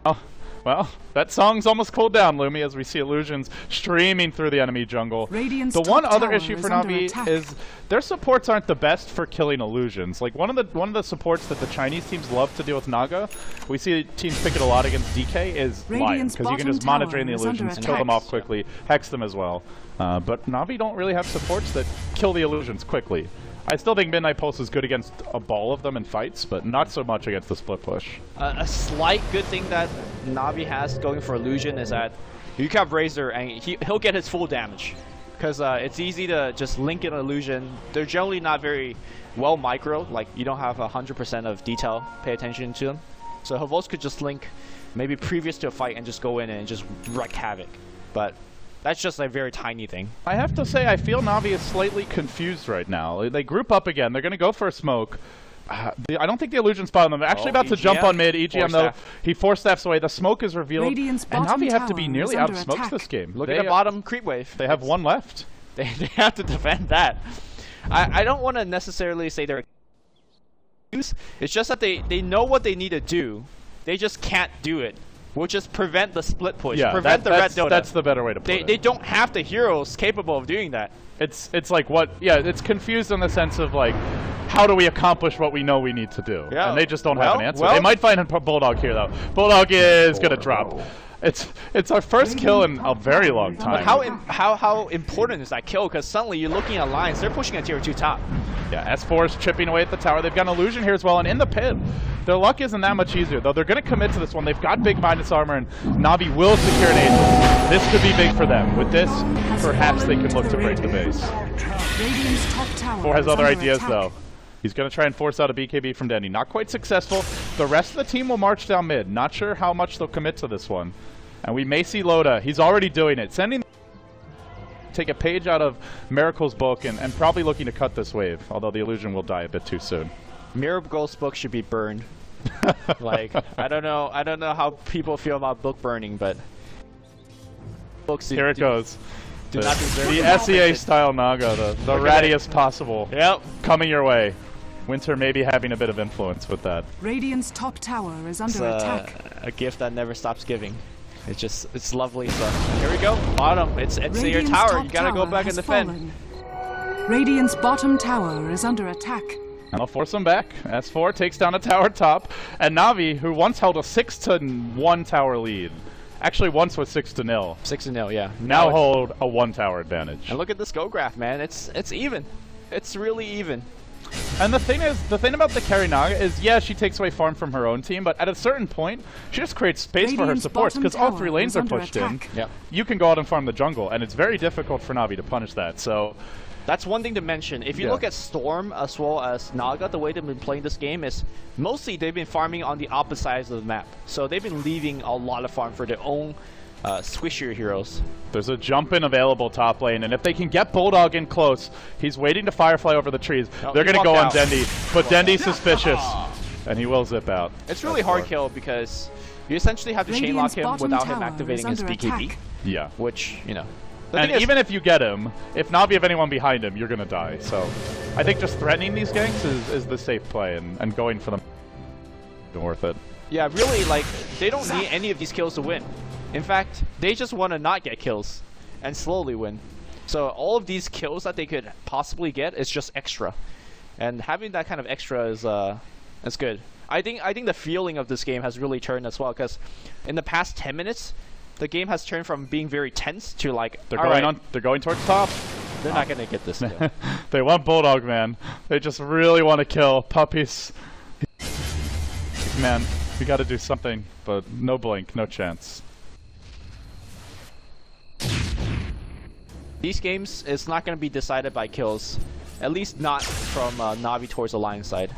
B: Oh, well, that song's almost cooled down, Lumi, as we see illusions streaming through the enemy jungle.
C: Radiant's
B: The one
C: top
B: other
C: tower
B: issue for
C: is under
B: Navi
C: attack.
B: is their supports aren't the best for killing illusions. Like one of the supports that the Chinese teams love to deal with Naga, we see teams pick it a lot against DK, is Lion,
C: Radiant's
B: because you can
C: bottom
B: just mana
C: tower
B: drain the
C: is under
B: illusions, kill them
A: attack.
B: off quickly, hex them as well. But Navi don't really have supports that kill the illusions quickly. I still think Midnight Pulse is good against a ball of them in fights, but not so much against the split push.
A: A slight good thing that Navi has going for Illusion is that you can have Razor and he'll get his full damage. Because it's easy to just link an Illusion. They're generally not very well micro, like you don't have 100% of detail, pay attention to them. So Havos could just link maybe previous to a fight and just go in and just wreak havoc. But that's just a very tiny thing.
B: I have to say, I feel Navi is slightly confused right now. They group up again. They're going to go for a smoke. I don't think the illusion spot on them. They're actually about to jump on mid. EGM, though, he force staffs away. The smoke is revealed.
C: Radiant's
B: And
C: bottom
B: Navi have to be
C: tower
B: nearly
C: is
B: out
C: under
B: of smokes
C: attack.
B: this game.
A: Look at the bottom creep wave.
B: They have one left.
A: They have to defend that. I don't want to necessarily say they're... It's just that they know what they need to do. They just can't do it. We'll just prevent the split push,
B: Yeah,
A: prevent the red Dota.
B: that's the better way to put it.
A: They don't have the heroes capable of doing that.
B: It's like what? Yeah, it's confused in the sense of like, how do we accomplish what we know we need to do?
A: Yeah.
B: And they just don't have an
A: Well,
B: answer.
A: well-
B: They might find a Bulldog here though. Bulldog is gonna drop. It's our first kill in a very long time.
A: But how important is that kill? Because suddenly you're looking at Alliance, they're pushing a tier 2 top.
B: Yeah, S4 is chipping away at the tower. They've got an illusion here as well, and in the pit. Their luck isn't that much easier, though. They're going to commit to this one. They've got big minus armor, and Navi will secure an Aegis. This could be big for them. With this, perhaps they can look to break the base.
C: Radiant's top tower
B: Four has
C: is
B: other
C: under
B: ideas,
C: attack.
B: though. He's going to try and force out a BKB from Denny. Not quite successful. The rest of the team will march down mid. Not sure how much they'll commit to this one. And we may see Loda. He's already doing it. Take a page out of Miracle's book and probably looking to cut this wave, although the illusion will die a bit too soon.
A: Miracle's book should be burned. Like, I don't know how people feel about book burning, but books
B: Here it goes.
A: do not deserve
B: The SEA
A: attention.
B: style Naga, the
A: Look at
B: rattiest possible.
A: Yep.
B: Coming your way. Winter may be having a bit of influence with that.
C: Radiant's top tower is
A: It's
C: under attack.
A: a gift that never stops giving. It's lovely stuff. Here we go. Bottom. It's your
C: Radiant's
A: tower.
C: top
A: You gotta go
C: tower
A: back and
C: has
A: defend.
C: fallen. Radiant's bottom tower is under attack.
B: And I'll force them back. S4 takes down a tower top. And Navi, who once held a 6-1 tower lead, actually once was 6-0,
A: 6-0, yeah.
B: now hold a 1 tower advantage.
A: And look at this go graph, man. It's even. It's really even.
B: And the thing about the carry Naga is, yeah, she takes away farm from her own team, but at a certain point, she just creates space for her
C: Radiant's
B: supports,
C: bottom
B: because all
C: tower
B: 3 lanes
C: is
B: are
C: under
B: pushed in.
C: attack.
A: Yep.
B: You can go out and farm the jungle, and it's very difficult for Navi to punish that, so...
A: That's one thing to mention. If you
B: Yeah.
A: look at Storm as well as Naga, the way they've been playing this game is mostly they've been farming on the opposite sides of the map. So they've been leaving a lot of farm for their own squishier heroes.
B: There's a jump in available top lane, and if they can get Bulldog in close, he's waiting to Firefly over the trees.
A: Oh,
B: They're
A: he
B: going to go
A: walked
B: on
A: out.
B: Dendi, but Dendi's suspicious, and he will zip out.
A: It's really hard kill because you essentially have to chain lock
C: Radiant's
A: him
C: bottom
A: without him
C: tower
A: activating
C: is
A: his
C: under
A: BKB,
C: attack.
B: Yeah.
A: which, you know. The
B: And
A: thing is,
B: even if you get him, if Navi have anyone behind him, you're going to die. So I think just threatening these ganks is the safe play, and going for them is worth it.
A: yeah, really, like, they don't need any of these kills to win. In fact, they just want to not get kills and slowly win. So all of these kills that they could possibly get is just extra. And having that kind of extra is good. I think the feeling of this game has really turned as well, because in the past 10 minutes, the game has turned from being very tense to like
B: they're going towards top.
A: They're not gonna get this kill.
B: They want Bulldog, man. They just really want to kill puppies. Man, we got to do something, but no blink, no chance.
A: These games, it's not gonna be decided by kills, at least not from Na'Vi towards the Lion side.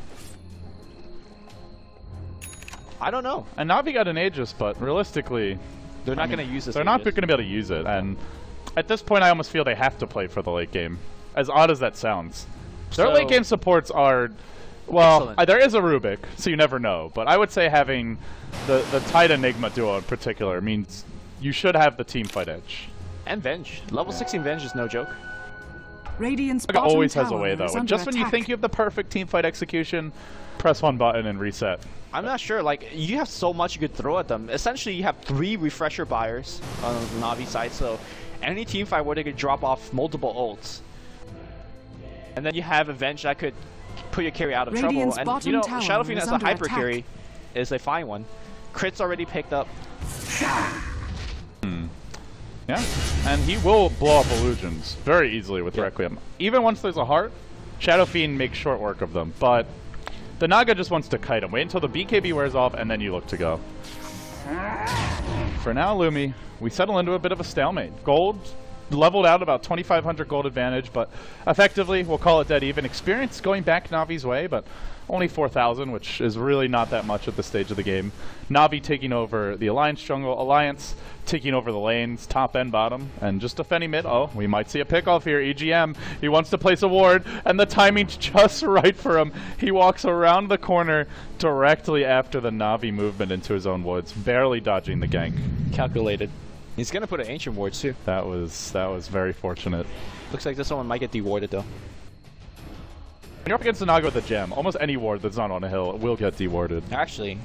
A: I don't know.
B: And Na'Vi got an Aegis, but realistically,
A: they're not gonna use this.
B: They're not gonna be able to use it, and at this point, I almost feel they have to play for the late game. As odd as that sounds, their late game supports are, well, there is a Rubik, so you never know. But I would say having the Tide Enigma duo in particular means you should have the team fight edge.
A: And Venge. Level 16 Venge is no joke.
C: Radiant's
B: It always has a way, though. And just when you think you have the perfect team fight execution, press one button and reset.
A: I'm not sure. Like, you have so much you could throw at them. Essentially, you have 3 refresher buyers on the Na'Vi side, so any team fight where they could drop off multiple ults. And then you have a Venge that could put your carry out of trouble. And, you know, Shadow Fiend as a hyper carry is a fine one. Crit's already picked up.
B: Yeah, and he will blow up illusions very easily with Requiem. Even once there's a heart, Shadow Fiend makes short work of them, but the Naga just wants to kite him. Wait until the BKB wears off, and then you look to go. For now, Lumi, we settle into a bit of a stalemate. Gold leveled out about 2,500 gold advantage, but effectively, we'll call it dead even. Experience going back Navi's way, but only 4,000, which is really not that much at this stage of the game. Na'Vi taking over the Alliance jungle, Alliance taking over the lanes, top and bottom, and just defending mid. Oh, we might see a pick-off here. EGM, he wants to place a ward, and the timing's just right for him. He walks around the corner directly after the Na'Vi movement into his own woods, barely dodging the gank.
A: Calculated. He's gonna put an Ancient Ward too.
B: That was very fortunate.
A: Looks like this one might get dewarded though.
B: When you're up against the Naga with a gem, almost any ward that's not on a hill will get dewarded.
A: Actually,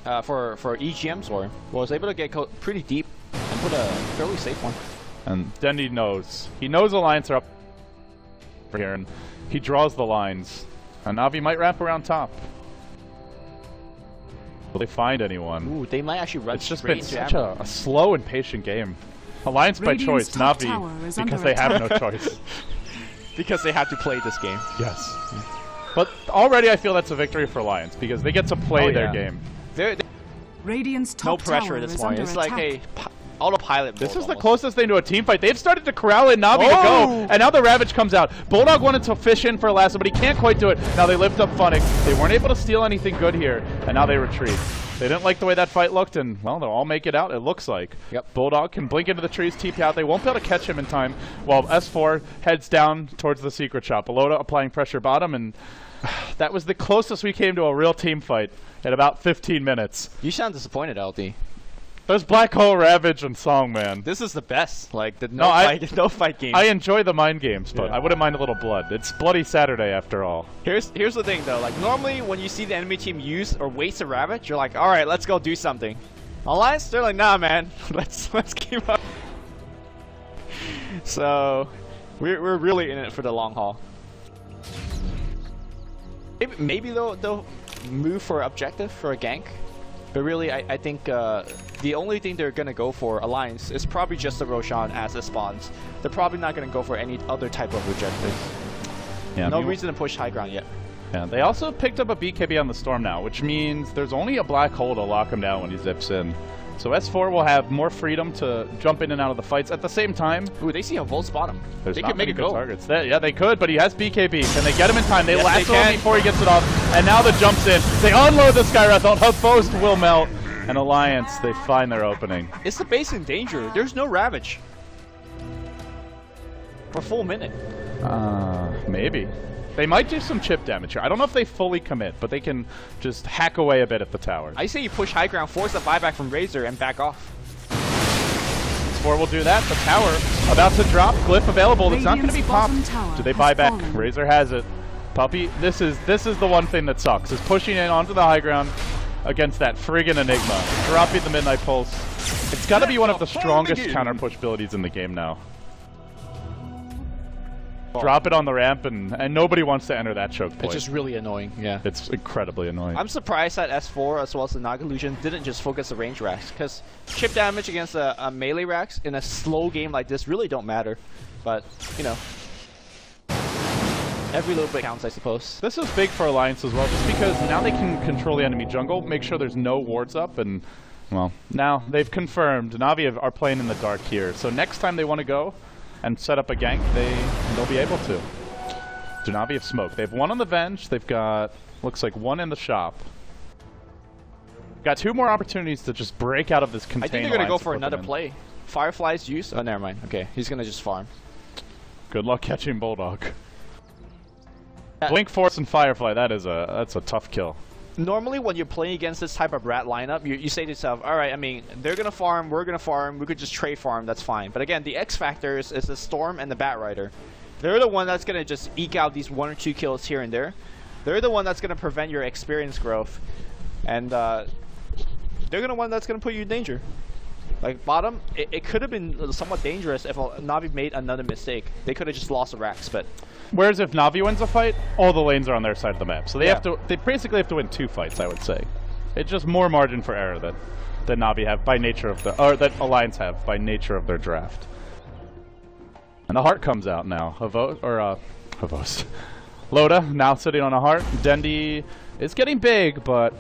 A: for EGM's ward, was able to get pretty deep and put a fairly safe one.
B: And Dendy knows. He knows Alliance are up here, and he draws the lines. And Na'Vi might wrap around top. Will they find anyone?
A: Ooh, they might actually run.
B: It's just been such a slow and patient game. Alliance by choice, Na'Vi because they have no choice.
A: Because they have to play this game.
B: Yes. But already I feel that's a victory for Alliance because they get to play their game.
C: Radiant's top
A: no pressure at this point. It's like a autopilot.
B: This is the closest thing to a team fight. They've started to corral in Na'Vi to go, and now the Ravage comes out. Bulldog wanted to fish in for a last, but he can't quite do it. Now they lift up Funnik. They weren't able to steal anything good here, and now they retreat. They didn't like the way that fight looked, and, well, they'll all make it out, it looks like.
A: Yep.
B: Bulldog can blink into the trees, TP out. They won't be able to catch him in time, while S4 heads down towards the secret shop. Loda applying pressure bottom, and that was the closest we came to a real team fight in about 15 minutes.
A: You sound disappointed, LD.
B: There's Black Hole, Ravage, and Song, man.
A: This is the best. Like, the no fight game.
B: I enjoy the mind games, but I wouldn't mind a little blood. It's Bloody Saturday, after all.
A: Here's the thing, though. Like, normally, when you see the enemy team use or waste a Ravage, you're like, alright, let's go do something. Alliance, they're like, nah, man. let's keep up. So, we're really in it for the long haul. Maybe they'll move for objective, for a gank. But really, I think the only thing they're going to go for, Alliance, is probably just the Roshan as it spawns. They're probably not going to go for any other type of objective. Yeah, no reason to push high ground yet.
B: Yeah, they also picked up a BKB on the Storm now, which means there's only a Black Hole to lock him down when he zips in. So S4 will have more freedom to jump in and out of the fights. At the same time,
A: ooh, they see a Volt spot him.
B: They could make it go. Targets. Yeah, they could, but he has BKB. Can they get him in time? They lasso him before he gets it off, and now the jump's in. They unload the Skywrath ult. Host will melt, and Alliance, they find their opening.
A: It's the base in danger. There's no Ravage. For a full minute.
B: Maybe. They might do some chip damage here. I don't know if they fully commit, but they can just hack away a bit at the tower.
A: I say you push high ground, force the buyback from Razor, and back off.
B: S4 will do that. The tower about to drop. Glyph available. It's not going to be popped. Do they buy back? Razor has it. Puppy, this is the one thing that sucks, is pushing in onto the high ground against that friggin' Enigma. Dropping the Midnight Pulse. It's got to be one of the strongest counter push abilities in the game now. drop it on the ramp, and nobody wants to enter that choke point.
A: It's just really annoying, yeah.
B: It's incredibly annoying.
A: I'm surprised that S4 as well as the Naga Illusion didn't just focus the range racks, because chip damage against a melee racks in a slow game like this really don't matter. But, you know, every little bit counts, I suppose.
B: This is big for Alliance as well, just because now they can control the enemy jungle, make sure there's no wards up, and, well, now they've confirmed Na'Vi are playing in the dark here. So next time they want to go and set up a gank, they'll be able to. Do Na'Vi have smoke? They have one on the Venge, they've got, looks like one in the shop. Got 2 more opportunities to just break out of this contained.
A: I think they're going to go for another play. Firefly's use? Oh, never mind. Okay, he's going to just farm.
B: Good luck catching Bulldog. Blink Force and Firefly, that's a tough kill.
A: Normally when you're playing against this type of rat lineup, you say to yourself, alright, I mean, they're going to farm, we're going to farm, we could just trade farm, that's fine. But again, the X factor is the Storm and the Bat Rider. They're the one that's going to just eke out these 1 or 2 kills here and there. They're the one that's going to prevent your experience growth. And they're going to one that's going to put you in danger. Like bottom, it could have been somewhat dangerous if Na'Vi made another mistake. They could have just lost the racks, but...
B: Whereas if Na'Vi wins a fight, all the lanes are on their side of the map. So they basically have to win 2 fights, I would say. It's just more margin for error that Na'Vi have by nature of or that Alliance have by nature of their draft. And the heart comes out now. Havos. Loda now sitting on a heart. Dendi is getting big, but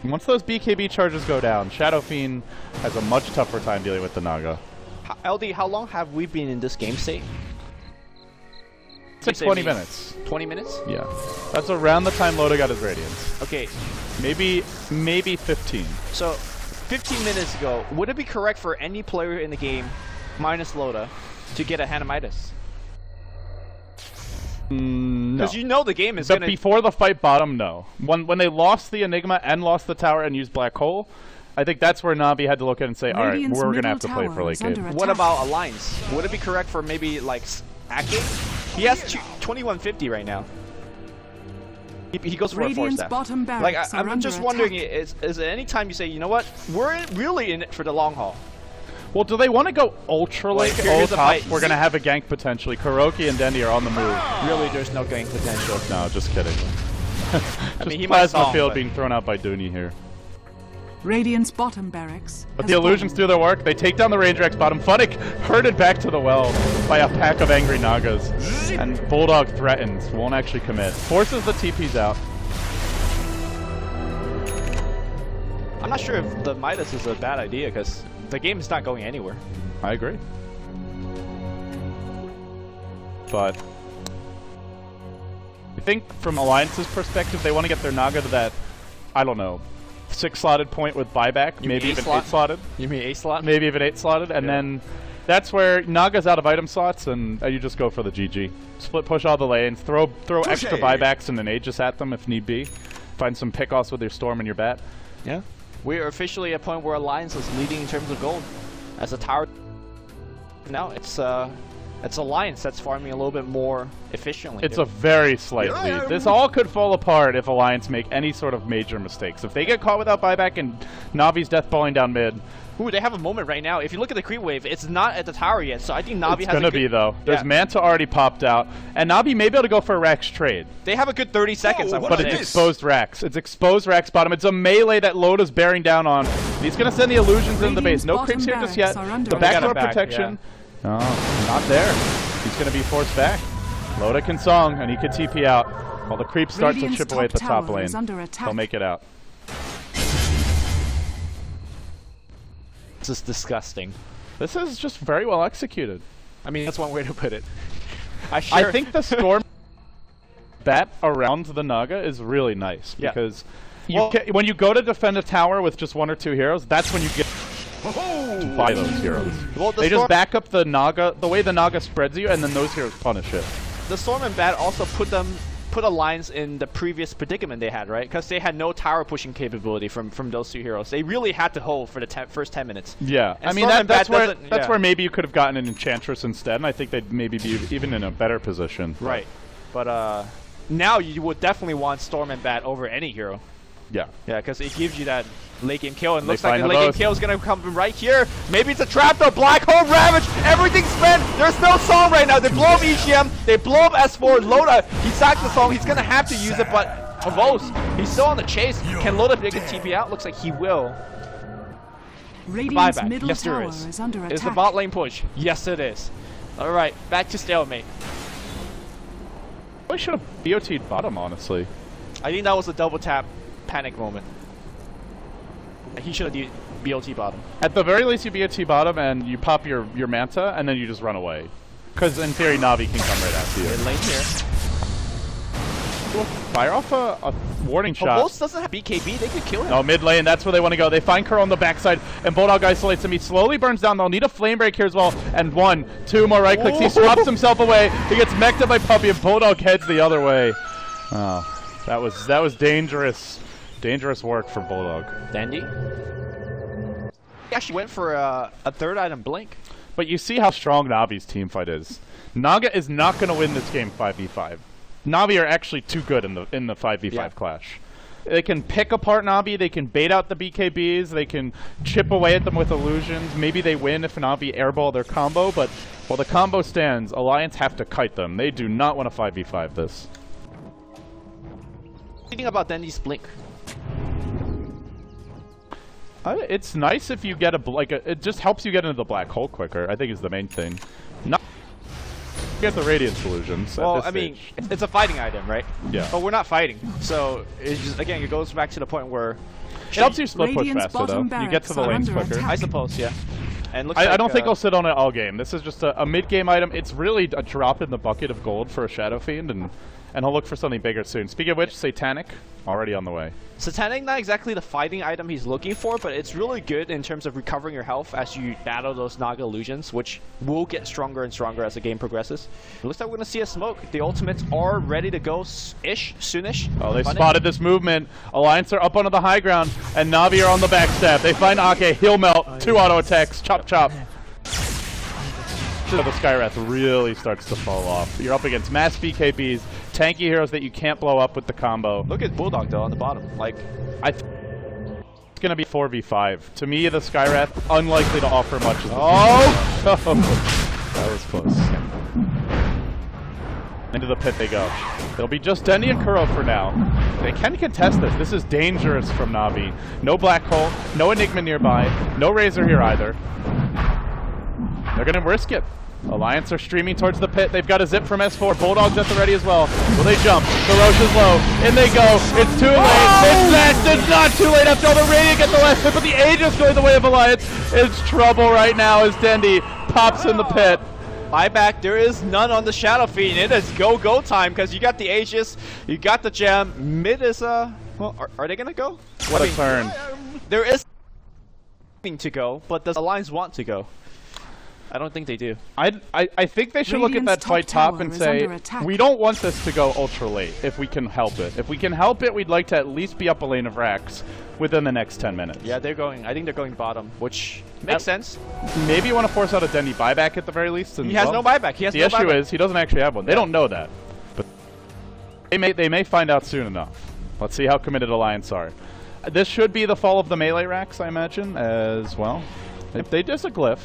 B: once those BKB charges go down, Shadow Fiend has a much tougher time dealing with the Naga.
A: LD, how long have we been in this game state?
B: It's like 20 minutes.
A: 20 minutes?
B: Yeah. That's around the time Loda got his Radiance.
A: Okay.
B: Maybe 15.
A: So, 15 minutes ago, would it be correct for any player in the game, minus Loda, to get a Hanamitis?
B: No.
A: Because you know the game is going to...
B: Before the fight bottom, no. When they lost the Enigma and lost the tower and used Black Hole, I think that's where Na'Vi had to look at and say, alright, we're going to have to play for late game.
A: What about Alliance? Would it be correct for maybe, like, Aegis? He has 2150 right now. He goes for a 4-staff. Like, I'm just wondering, is it any time you say, you know what, we're really in it for the long haul?
B: Well, do they want to go ultra late?
A: Here's a fight.
B: We're going to have a gank potentially. Kuroki and Dendi are on the move.
A: Really, there's no gank potential.
B: No, just kidding.
A: I mean, he
B: Plasma
A: might
B: Field being thrown out by Dooney here.
C: Radiant's bottom barracks.
B: But the illusions do their work. They take down the Ranger X bottom. Funnik herded back to the well by a pack of angry Nagas. And Bulldog threatens. Won't actually commit. Forces the TPs out.
A: I'm not sure if the Midas is a bad idea, because the game is not going anywhere.
B: I agree. But I think from Alliance's perspective, they want to get their Naga to that, I don't know, 6-slotted point with buyback, maybe even 8-slotted.
A: You mean 8-slot?
B: Maybe even 8-slotted, and then that's where Naga's out of item slots, and you just go for the GG. Split push all the lanes, throw extra buybacks and an Aegis at them if need be. Find some pickoffs with your Storm and your Bat.
A: Yeah. We are officially at a point where Alliance is leading in terms of gold. As a tower, now it's Alliance that's farming a little bit more efficiently.
B: It's a very slight lead. This all could fall apart if Alliance make any sort of major mistakes. If they get caught without buyback and Navi's deathballing down mid.
A: Ooh, they have a moment right now. If you look at the creep wave, it's not at the tower yet, so I think Na'Vi has
B: It's gonna be though. There's Manta already popped out, and Na'Vi may be able to go for a Rax trade.
A: They have a good 30 seconds,
B: but it's exposed Rax. It's exposed Rax bottom. It's a melee that Loda's bearing down on. He's gonna send the illusions in the base. No creeps here just yet. The backdoor protection. No, not there. He's gonna be forced back. Loda can song, and he can TP out. While the creeps start to chip away at the top lane. They'll make it out.
A: This is disgusting.
B: This is just very well executed.
A: I mean, that's one way to put it.
B: I think the Storm bat around the Naga is really nice because when you go to defend a tower with just 1 or 2 heroes, that's when you get to buy those heroes. Well, they just back up the Naga, the way the Naga spreads you, and then those heroes punish it.
A: The Storm and Bat also put Alliance in the previous predicament they had, right? Because they had no tower pushing capability from those 2 heroes. They really had to hold for the first 10 minutes.
B: Yeah, and I mean that's where maybe you could have gotten an Enchantress instead, and I think they'd maybe be even in a better position.
A: Right, but now you would definitely want Storm and Bat over any hero.
B: Yeah.
A: Yeah, because it gives you that late game kill, and
B: They
A: looks like
B: find
A: the late game
B: Havos.
A: kill is going to come right here. Maybe it's a trap though. Black Hole Ravage, everything's spent. There's no song right now. They blow up EGM, they blow up S4. Loda, he sacked the song. He's going to have to use it, but Havos, he's still on the chase. Can Loda make a TP out? Looks like he will.
C: Radiant's
A: Buyback.
C: middle
A: Yes, there
C: tower
A: is.
C: is under
A: Is the
C: attack.
A: bot lane push? Yes, it is. All right, back to stalemate.
B: I should have BOT'd bottom, honestly.
A: I think that was a double tap panic moment. He should have BOT bottom.
B: At the very least, you BOT bottom and you pop your Manta, and then you just run away. Because in theory, Na'Vi can come right after you.
A: Mid lane here.
B: Fire off a warning shot.
A: Havos doesn't have BKB, they could kill him.
B: No, mid lane, that's where they want to go. They find Kuro on the backside, and Bulldog isolates him. He slowly burns down. They'll need a flame break here as well. And 1, 2 more right clicks. He swaps himself away. He gets mech'd by Puppey, and Bulldog heads the other way. Oh, that was dangerous. Dangerous work for Bulldog.
A: Dandy. He actually went for a third item blink.
B: But you see how strong Na'Vi's team fight is. Naga is not going to win this game 5v5. Na'Vi are actually too good in the 5v5 clash. They can pick apart Na'Vi, they can bait out the BKBs, they can chip away at them with illusions. Maybe they win if Na'Vi airball their combo, but while the combo stands, Alliance have to kite them. They do not want to 5v5 this.
A: What do you think about Dandy's blink?
B: It's nice if you get it just helps you get into the black hole quicker, I think is the main thing. Not get the Radiance illusions.
A: Well, I mean, it's a fighting item, right?
B: Yeah.
A: But we're not fighting, so it's just, again, it goes back to the point where
B: it helps you split push
C: Radiant's
B: faster though.
C: bottom
B: You get to the
C: barracks
B: lanes
C: are under
B: quicker.
C: attack.
A: I suppose, yeah. And looks
B: I
A: like,
B: don't think I'll sit on it all game. This is just a mid-game item. It's really a drop in the bucket of gold for a Shadow Fiend, and he'll look for something bigger soon. Speaking of which, Satanic, already on the way.
A: Satanic, not exactly the fighting item he's looking for, but it's really good in terms of recovering your health as you battle those Naga illusions, which will get stronger and stronger as the game progresses. It looks like we're going to see a smoke. The ultimates are ready to go-ish, soonish.
B: Oh, they
A: Funnik.
B: spotted this movement. Alliance are up onto the high ground, and Na'Vi are on the backstab. They find Ake, he'll melt, 2 auto attacks, chop chop. So the Skywrath really starts to fall off. You're up against mass BKBs, tanky heroes that you can't blow up with the combo.
A: Look at Bulldog, though, on the bottom. Like,
B: It's going to be 4v5. To me, the Skywrath, unlikely to offer much. As that was close. Into the pit they go. It'll be just Dendy and Kuro for now. They can contest this. This is dangerous from Na'Vi. No Black Hole, no Enigma nearby, no Razor here either. They're going to risk it. Alliance are streaming towards the pit. They've got a zip from S4. Bulldog's at the ready as well. Will they jump? The Roche is low. In they go. It's too late. It's snatched. It's not too late after all the Radiant get the last hit, but the Aegis going the way of Alliance. It's trouble right now as Dendy pops in the pit.
A: buyback, there is none on the Shadow Fiend. It is go time because you got the Aegis, you got the gem. Mid is, well, are they going to go?
B: What a turn.
A: There is to go, but does Alliance want to go? I don't think they do.
B: I think they should look at that
C: Radiant's
B: fight
C: top
B: top and
C: tower is
B: say,
C: under attack.
B: we don't want this to go ultra late if we can help it. If we can help it, we'd like to at least be up a lane of racks within the next 10 minutes.
A: Yeah, they're going, I think they're going bottom, which makes sense.
B: Maybe you want to force out a Dendy buyback at the very least. And,
A: He has
B: well,
A: no buyback. He has
B: the
A: no
B: issue
A: buyback.
B: is he doesn't actually have one. They don't know that. But they may find out soon enough. Let's see how committed Alliance are. This should be the fall of the melee racks, I imagine, as well. If they diss a glyph,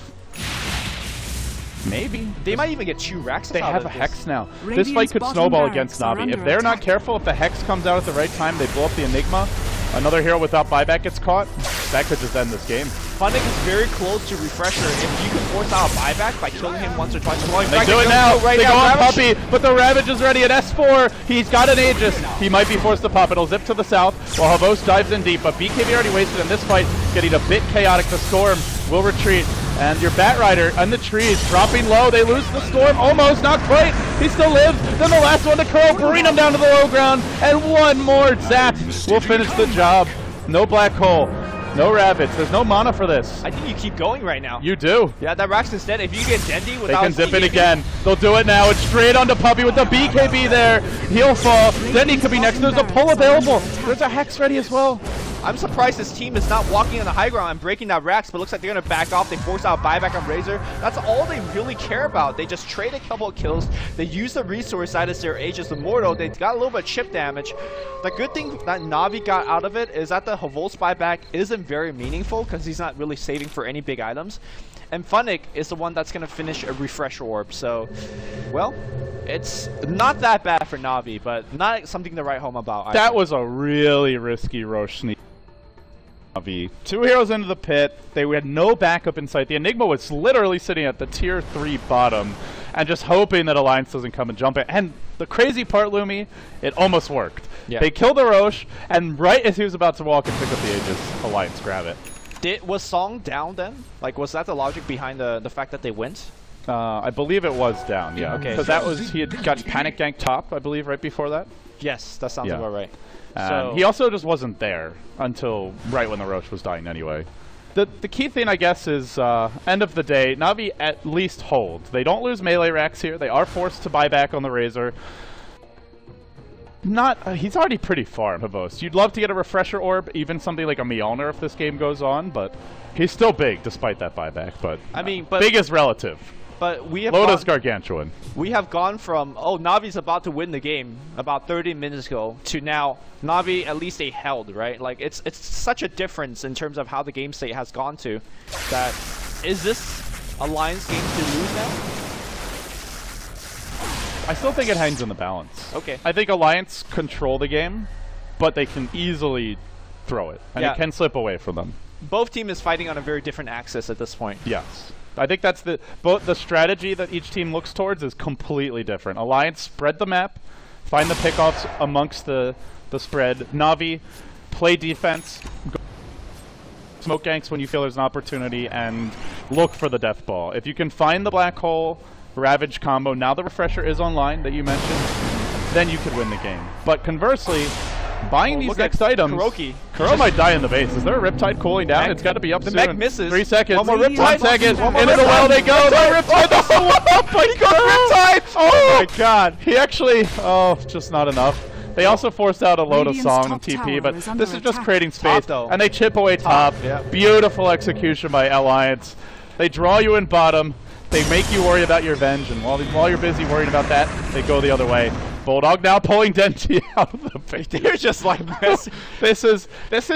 B: maybe.
A: They might even get 2 racks.
B: They
A: out
B: have
A: of
B: a
A: this.
B: Hex now.
C: Radiant's
B: This fight could
C: bottom
B: snowball
C: barracks
B: against
C: are
B: Na'Vi.
C: under
B: If they're not
C: attack.
B: careful, if the Hex comes out at the right time, they blow up the Enigma, another hero without buyback gets caught, that could just end this game.
A: Funnik is very close to Refresher. If you can force out a buyback by killing him once or twice.
B: They do it now. They go on Puppey, but the Ravage is ready at S4. He's got an Aegis. He might be forced to pop. It'll zip to the south while Havos dives in deep. But BKB already wasted in this fight, getting a bit chaotic. The Storm will retreat. And your Batrider on the trees, dropping low. They lose the Storm. Almost, not quite. He still lives. Then the last one to Kuro, bring him down to the low ground. And one more zap will finish the job. No Black Hole. No Ravage. There's no mana for this.
A: I think you keep going right now.
B: You do.
A: Yeah, that racks instead. If you get Dendy
B: They
A: without
B: can zip it
A: BKB,
B: again. They'll do it now. It's straight onto Puppey with the BKB there. He'll fall. Then he could be next. There's a pull available. There's a Hex ready as well.
A: I'm surprised his team is not walking on the high ground and breaking that racks, but looks like they're going to back off. They force out buyback on Razor. That's all they really care about. They just trade a couple of kills. They use the resource that is their Aegis Immortal. They got a little bit of chip damage. The good thing that Na'Vi got out of it is that the Hvol's buyback isn't very meaningful because he's not really saving for any big items. And Funnik is the one that's going to finish a refresher orb. So, well, it's not that bad for Na'Vi, but not something to write home about either.
B: That was a really risky Roshan. Na'Vi. 2 heroes into the pit. They had no backup in sight. The Enigma was literally sitting at the tier 3 bottom and just hoping that Alliance doesn't come and jump it. And the crazy part, Lumi, it almost worked. Yeah. They killed the Roche, and right as he was about to walk and pick up the Aegis, Alliance grab it.
A: Was Song down then? Like, was that the logic behind the fact that they went?
B: I believe it was down, yeah. Okay. Because that was, he had got panic ganked top, I believe, right before that.
A: Yes, that sounds about right.
B: So he also just wasn't there until right when the Roche was dying anyway. The key thing, I guess, is end of the day, Na'Vi at least hold. They don't lose melee racks here. They are forced to buy back on the Razor. He's already pretty far, Hvol's. You'd love to get a refresher orb, even something like a Mjolnir if this game goes on, but he's still big despite that buyback. But I mean, big is relative.
A: But we have
B: Loda's gargantuan.
A: We have gone from, oh, Na'Vi's about to win the game about 30 minutes ago to now Na'Vi at least they held, right? Like, it's such a difference in terms of how the game state has gone to that. Is this Alliance game to lose now?
B: I still think it hangs in the balance.
A: Okay.
B: I think Alliance control the game, but they can easily throw it, and it can slip away from them.
A: Both team is fighting on a very different axis at this point.
B: Yes. I think that's the strategy that each team looks towards is completely different. Alliance spread the map, find the pickoffs amongst the spread. Na'Vi play defense, smoke ganks when you feel there's an opportunity, and look for the death ball. If you can find the black hole Ravage combo, now the refresher is online that you mentioned, then you could win the game. But conversely, buying these next items, Kuro might die in the base. Is there a Riptide cooling down? It's got to be up soon.
A: The mech misses.
B: 3 seconds.
A: One more Riptide.
B: 1 second. Into the well they go. The Riptide.
A: He got Riptide.
B: Oh my god. He actually, just not enough. They also forced out a Loda song and TP, but this is just creating space. And they chip away top. Beautiful execution by Alliance. They draw you in bottom. They make you worry about your Venge, and while you're busy worrying about that, they go the other way. Bulldog now pulling Denti out of the face.
A: They're just like
B: this is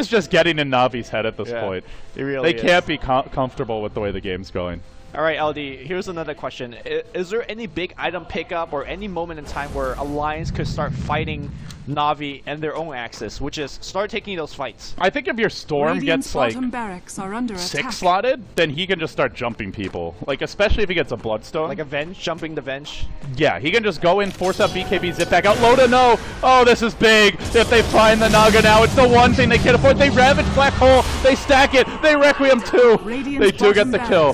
B: just getting in Na'Vi's head at this point.
A: It really
B: they can't be comfortable with the way the game's going.
A: All right, LD, here's another question. Is there any big item pickup or any moment in time where Alliance could start fighting Na'Vi and their own axis, which is start taking those fights?
B: I think if your Storm gets like
C: barracks are under
B: 6 slotted, then he can just start jumping people. Like, especially if he gets a Bloodstone.
A: Like a Venge, jumping the Venge?
B: Yeah, he can just go in, force up BKB, zip back out. Loda, no! Oh, this is big! If they find the Naga now, it's the one thing they can't afford. They Ravage Black Hole, they stack it, they Requiem too! They do get the kill.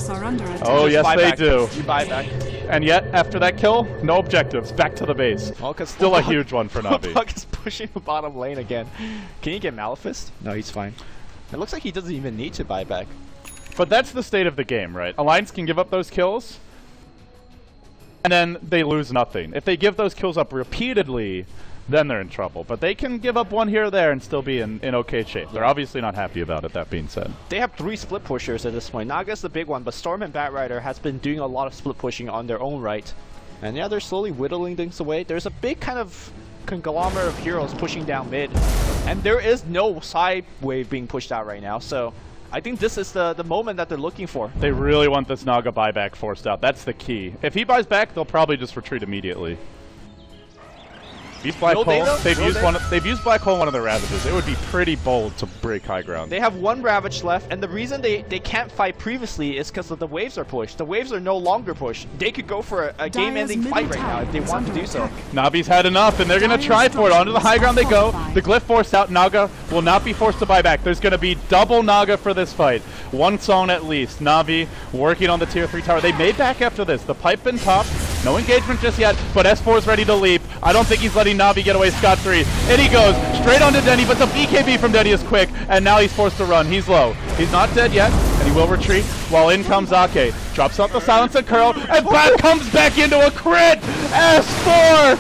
B: Oh, yes, they do.
A: You buy back.
B: And yet, after that kill, no objectives. Back to the base. Still a huge one for Na'Vi.
A: Bulldog is pushing the bottom lane again. Can he get Malefist? No, he's fine. It looks like he doesn't even need to buy back.
B: But that's the state of the game, right? Alliance can give up those kills, and then they lose nothing. If they give those kills up repeatedly, then they're in trouble. But they can give up one here or there and still be in okay shape. They're obviously not happy about it, that being said.
A: They have 3 split pushers at this point. Naga's the big one, but Storm and Batrider has been doing a lot of split pushing on their own right. And yeah, they're slowly whittling things away. There's a big kind of conglomerate of heroes pushing down mid. And there is no side wave being pushed out right now, so I think this is the moment that they're looking for.
B: They really want this Naga buyback forced out. That's the key. If he buys back, they'll probably just retreat immediately. They've used Black Hole in one of their Ravages. It would be pretty bold to break high ground.
A: They have 1 Ravage left, and the reason they can't fight previously is because the waves are pushed. The waves are no longer pushed. They could go for a game-ending fight right now if they want to do so.
B: Na'Vi's had enough, and they're going to try for it. Onto the high ground they go. The Glyph forced out. Naga will not be forced to buy back. There's going to be double Naga for this fight. 1 zone at least. Na'Vi working on the tier 3 tower. They made back after this. The pipe been top. No engagement just yet, but S4 is ready to leap. I don't think he's letting Na'Vi get away scot-free. And he goes straight onto Denny, but the BKB from Denny is quick, and now he's forced to run. He's low. He's not dead yet, and he will retreat, while in comes Ake. Drops out the silence and curl, and back comes back into a crit! S4!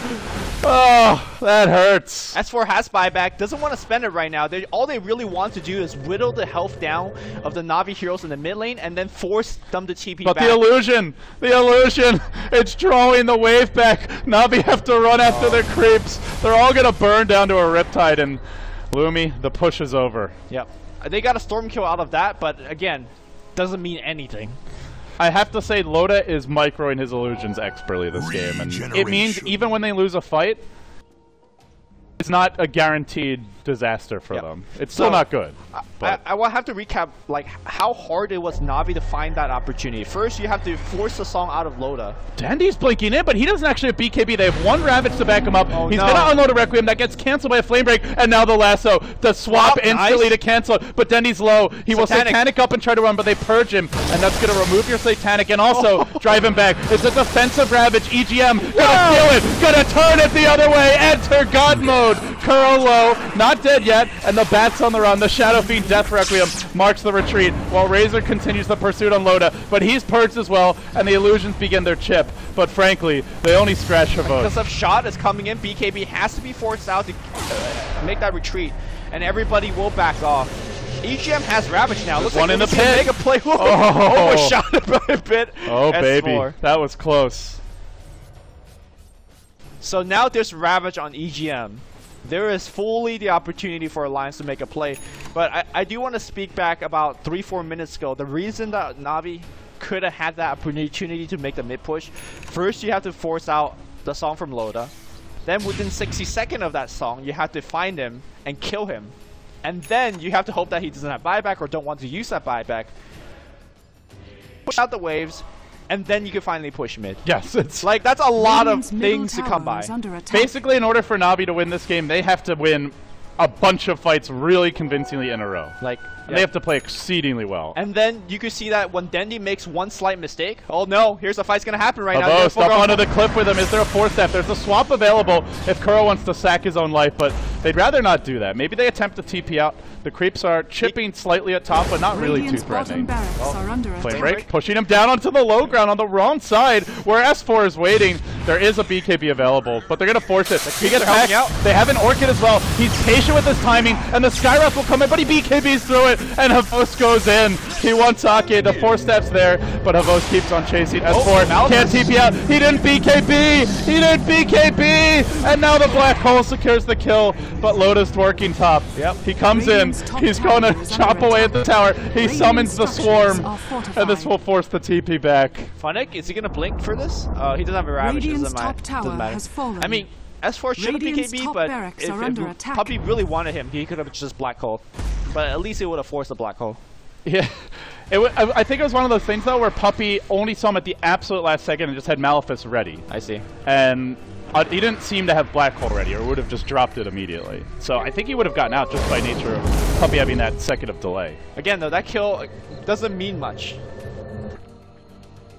B: Oh, that hurts.
A: S4 has buyback, doesn't want to spend it right now. All they really want to do is whittle the health down of the Na'Vi heroes in the mid lane and then force them to TP
B: But
A: back.
B: the illusion, it's drawing the wave back. Na'Vi have to run after their creeps. They're all going to burn down to a Riptide, and Lumi, the push is over.
A: Yep. They got a storm kill out of that, but again, doesn't mean anything.
B: I have to say, Loda is microing his illusions expertly this game, and it means even when they lose a fight, it's not a guaranteed disaster for them. It's still not good.
A: I will have to recap like how hard it was Na'Vi to find that opportunity. First, you have to force the song out of Loda.
B: Dandy's blinking in, but he doesn't actually have BKB. They have one Ravage to back him up. He's going to unload a Requiem. That gets canceled by a Flame Break, and now the lasso. The swap instantly to cancel it, but Dandy's low. He will Satanic up and try to run, but they purge him, and that's going to remove your Satanic and also drive him back. It's a defensive Ravage. EGM going to steal it, going to turn it the other way. Enter God mode. Curl low, not dead yet, and the Bat's on the run. The Shadow Fiend Death Requiem marks the retreat, while Razor continues the pursuit on Loda, but he's purged as well, and the illusions begin their chip. But frankly, they only scratch Havos.
A: Because of shot is coming in, BKB has to be forced out to make that retreat, and everybody will back off. EGM has Ravage now. Looks
B: one
A: like
B: in the pit.
A: Make a play. Overshot it by a bit.
B: Oh, baby. That was close.
A: So now there's Ravage on EGM. There is fully the opportunity for Alliance to make a play. But I do want to speak back about 3-4 minutes ago. The reason that Na'Vi could have had that opportunity to make the mid push, first you have to force out the song from Loda. Then within 60 seconds of that song, you have to find him and kill him. And then you have to hope that he doesn't have buyback or don't want to use that buyback. Push out the waves, and then you can finally push mid.
B: Yes, it's
A: like that's a lot of things to come by.
B: Basically, in order for Na'Vi to win this game, they have to win a bunch of fights really convincingly in a row.
A: Like
B: they have to play exceedingly well.
A: And then you can see that when Dendy makes one slight mistake, oh no, here's a fight's gonna happen right now.
B: Havos up onto the cliff with him. Is there a 4-step? There's a swap available if Kuro wants to sack his own life, but they'd rather not do that. Maybe they attempt to TP out. The creeps are chipping slightly at top, but not really too threatening. Flame break, pushing him down onto the low ground on the wrong side, where S4 is waiting. There is a BKB available, but they're going to force it. He gets back. They have an Orchid as well. He's patient with his timing, and the Skyrush will come in, but he BKBs through it, and Havos goes in. He wants Ake. The 4-steps there, but Havos keeps on chasing. S4 can't TP out. He didn't BKB. He didn't BKB, and now the Black Hole secures the kill, but Loda's working top. He comes in. He's going to chop away at the tower. He summons the swarm, and this will force the TP back.
A: Funnik, is he going to blink for this? He doesn't have a Ravage. Doesn't matter. I mean, S4 should have BKB, but if Puppy really wanted him, he could have just Black Hole. But at least it would have forced the Black Hole.
B: Yeah. I think it was one of those things, though, where Puppy only saw him at the absolute last second and just had Malefice ready.
A: I see.
B: And he didn't seem to have Black Hole ready, or would have just dropped it immediately. So I think he would have gotten out just by nature of Puppy having that second of delay.
A: Again, though, that kill doesn't mean much,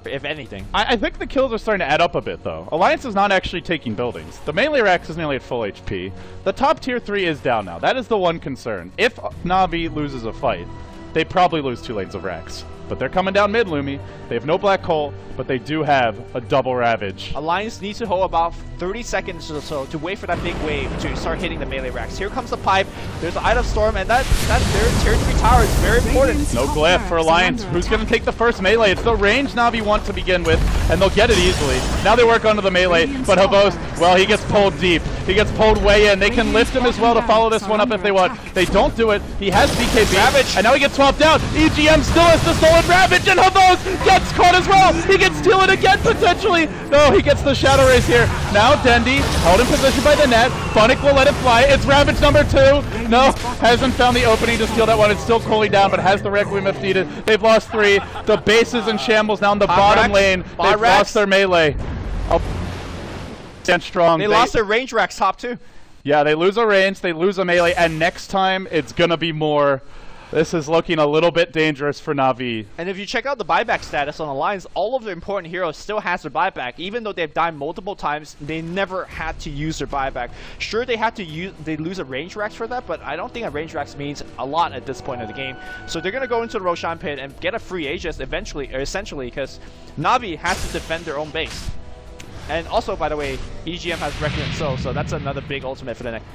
A: if anything.
B: I think the kills are starting to add up a bit, though. Alliance is not actually taking buildings. The melee Rex is nearly at full HP. The top tier 3 is down now. That is the one concern. If Na'Vi loses a fight, they probably lose 2 lanes of Rex. But they're coming down mid, Lumi. They have no Black Hole, but they do have a double Ravage.
A: Alliance needs to hold about 30 seconds or so to wait for that big wave to start hitting the melee racks. Here comes the pipe. There's the Eye of Storm, and that their tier 3 tower is very important.
B: No glyph for Alliance. Who's going to take the first melee? It's the range Na'Vi want to begin with, and they'll get it easily. Now they work onto the melee, but Havos, well, he gets pulled deep. He gets pulled way in. They can lift him as well to follow this one up if they want. They don't do it. He has BKB,
A: Ravage,
B: and now he gets swapped out. EGM still has the stolen Ravage, and Havos gets caught as well. He gets stealing again, potentially. No, he gets the Shadow Race here. Now Dendy, held in position by the net. Funnik will let it fly. It's Ravage number 2. No, hasn't found the opening to steal that one. It's still cooling down, but has the Requiem if needed. They've lost 3. The base is in shambles now in the bottom lane. They've lost their melee. Stand strong.
A: They lost their range racks top 2.
B: Yeah, they lose a range, they lose a melee, and next time it's gonna be more. This is looking a little bit dangerous for Na'Vi.
A: And if you check out the buyback status on Alliance, all of the important heroes still has their buyback. Even though they've died multiple times, they never had to use their buyback. Sure, they had to lose a range racks for that, but I don't think a range racks means a lot at this point of the game. So they're gonna go into the Roshan pit and get a free Aegis eventually, or essentially, because Na'Vi has to defend their own base. And also, by the way, EGM has Requiem so that's another big ultimate for the next.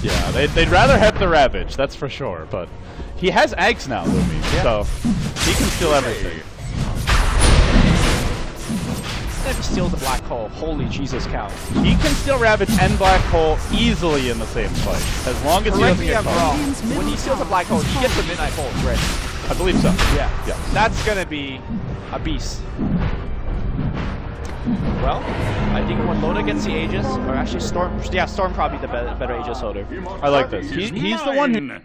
B: Yeah, they'd rather have the Ravage, that's for sure, but he has Aegis now, Lumi, so he can steal everything.
A: If he steals the Black Hole, holy Jesus cow.
B: He can steal Ravage and Black Hole easily in the same fight, as long as he doesn't get caught.
A: When he steals the Black Hole, he gets the Midnight Hole, right?
B: I believe so.
A: Yeah. That's gonna be a beast. Well, I think when Loda gets the Aegis, or actually Storm, Storm probably the better Aegis holder.
B: I like this. He's the one who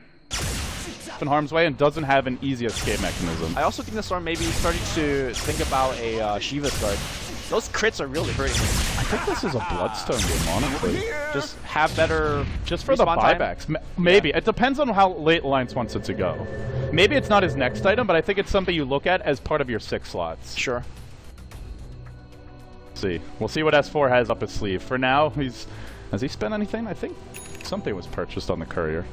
B: in harm's way and doesn't have an easy escape mechanism.
A: I also think the Storm may be starting to think about a Shiva's guard. Those crits are really hurting me.
B: I think this is a Bloodstone game, honestly.
A: Just have better
B: just for the buybacks. Maybe. It depends on how late Alliance wants it to go. Maybe it's not his next item, but I think it's something you look at as part of your 6 slots.
A: Sure.
B: See. We'll see what S4 has up his sleeve. For now, has he spent anything? I think something was purchased on the Courier.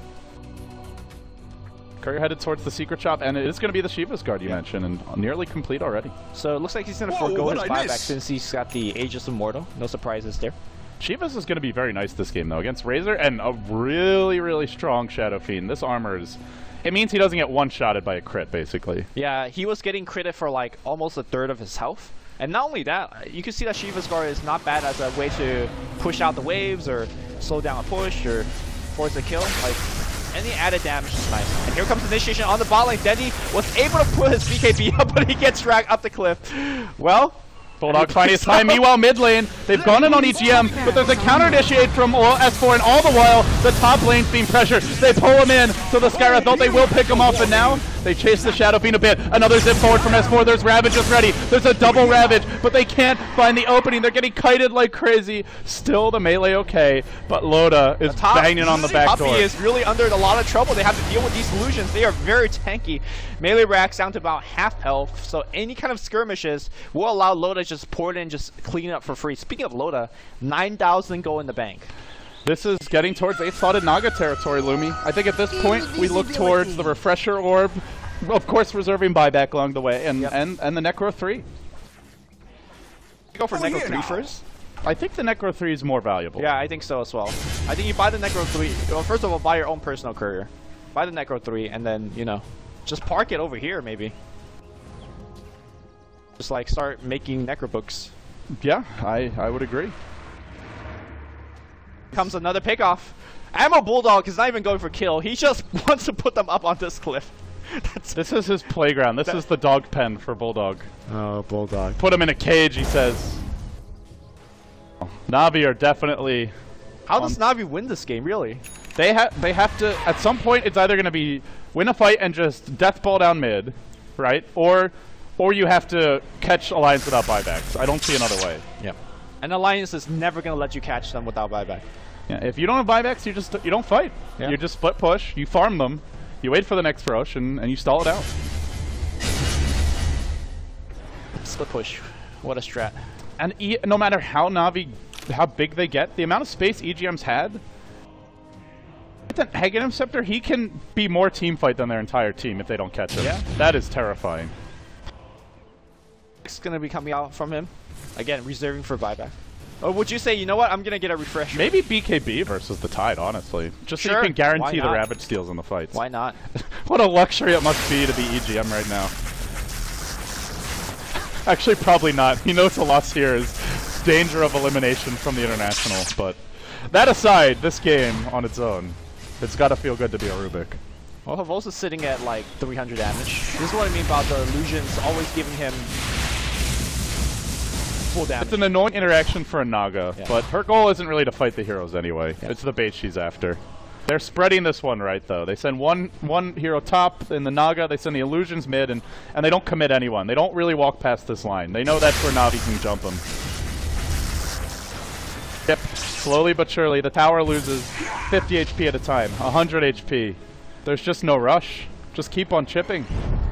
B: Courier headed towards the secret shop, and it is going to be the Shiva's Guard you mentioned, and nearly complete already.
A: So it looks like he's going to forego his buyback since he's got the Aegis Immortal. No surprises there.
B: Shiva's is going to be very nice this game, though, against Razor, and a really, really strong Shadow Fiend. This armor is... It means he doesn't get one-shotted by a crit, basically.
A: Yeah, he was getting critted for, like, almost a third of his health. And not only that, you can see that Shiva's Guard is not bad as a way to push out the waves or slow down a push or force a kill. Like, any added damage is nice. And here comes Initiation on the bot lane. Dendy was able to put his BKB up, but he gets dragged up the cliff. Well,
B: Bulldog finding his time. Meanwhile, mid lane, they've gone in on EGM, but there's a counter initiate from S4, and all the while, the top lane's being pressured. They pull him in, so the Skyra thought they will pick him off, and now they chase the Shadow Fiend a bit. Another zip forward from S4. There's Ravage just ready. There's a double Ravage, but they can't find the opening. They're getting kited like crazy. Still the melee okay, but Loda is banging on the back door.
A: Puppy is really under a lot of trouble. They have to deal with these illusions. They are very tanky. Melee racks down to about half health, so any kind of skirmishes will allow Loda to just pour it in, just clean it up for free. Speaking of Loda, 9,000 go in the bank.
B: This is getting towards 8-slotted Naga territory, Lumi. I think at this point, we look towards the Refresher Orb, of course reserving buyback along the way, and the Necro 3.
A: Go for Necro 3 first?
B: I think the Necro 3 is more valuable.
A: Yeah, I think so as well. I think you buy the Necro 3, well, first of all, buy your own personal courier. Buy the Necro 3, and then, you know, just park it over here, maybe. Just, like, start making Necro books.
B: Yeah, I would agree.
A: Comes another pickoff. Ammo Bulldog is not even going for kill. He just wants to put them up on this cliff.
B: This is his playground. This is the dog pen for Bulldog.
A: Oh, Bulldog.
B: Put him in a cage, he says. Na'Vi are definitely...
A: How does Na'Vi win this game, really?
B: They have to... At some point, it's either going to be win a fight and just death ball down mid, right? Or you have to catch Alliance without buybacks. I don't see another way.
A: Yep. And Alliance is never going to let you catch them without buyback.
B: Yeah, if you don't have buybacks, you don't fight.
A: Yeah.
B: You just split push, you farm them, you wait for the next Rosh, and you stall it out.
A: Split push. What a strat.
B: And no matter how big they get, the amount of space EGM's had, with that Hagenim Scepter, he can be more team fight than their entire team if they don't catch him.
A: Yeah.
B: That is terrifying.
A: It's going to be coming out from him. Again, reserving for buyback. Or would you say, you know what, I'm going to get a refresher?
B: Maybe BKB versus the Tide, honestly. Just so you can guarantee the Ravage steals in the fights.
A: Why not?
B: What a luxury it must be to be EGM right now. Actually, probably not. He knows a loss here is danger of elimination from the International, but that aside, this game on its own, it's got to feel good to be a Rubik.
A: Well, Havos is sitting at like 300 damage. This is what I mean about the illusions always giving him full damage.
B: It's an annoying interaction for a Naga, but her goal isn't really to fight the heroes anyway.
A: Yeah.
B: It's the bait she's after. They're spreading this one right, though. They send one hero top in the Naga, they send the illusions mid, and they don't commit anyone. They don't really walk past this line. They know that's where Na'Vi can jump them. Yep, slowly but surely, the tower loses 50 HP at a time, 100 HP. There's just no rush. Just keep on chipping.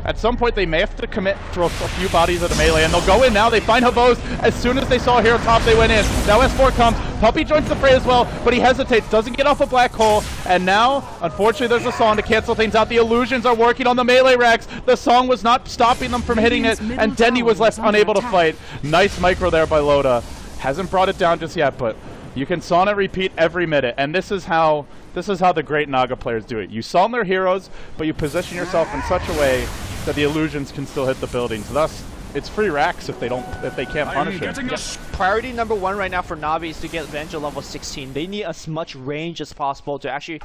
B: At some point, they may have to commit, throw a few bodies at the melee, and they'll go in now. They find Havos. As soon as they saw Hero top, they went in. Now S4 comes. Puppy joins the fray as well, but he hesitates, doesn't get off a black hole. And now, unfortunately, there's a song to cancel things out. The illusions are working on the melee racks. The song was not stopping them from hitting it, and Denny was left unable to fight. Nice micro there by Loda. Hasn't brought it down just yet, but you can sauna repeat every minute, and this is how the great Naga players do it. You sauna their heroes, but you position yourself in such a way that the illusions can still hit the buildings. Thus, it's free racks if they can't punish it.
A: Yeah. Priority number 1 right now for Navi is to get Avenger level 16. They need as much range as possible to actually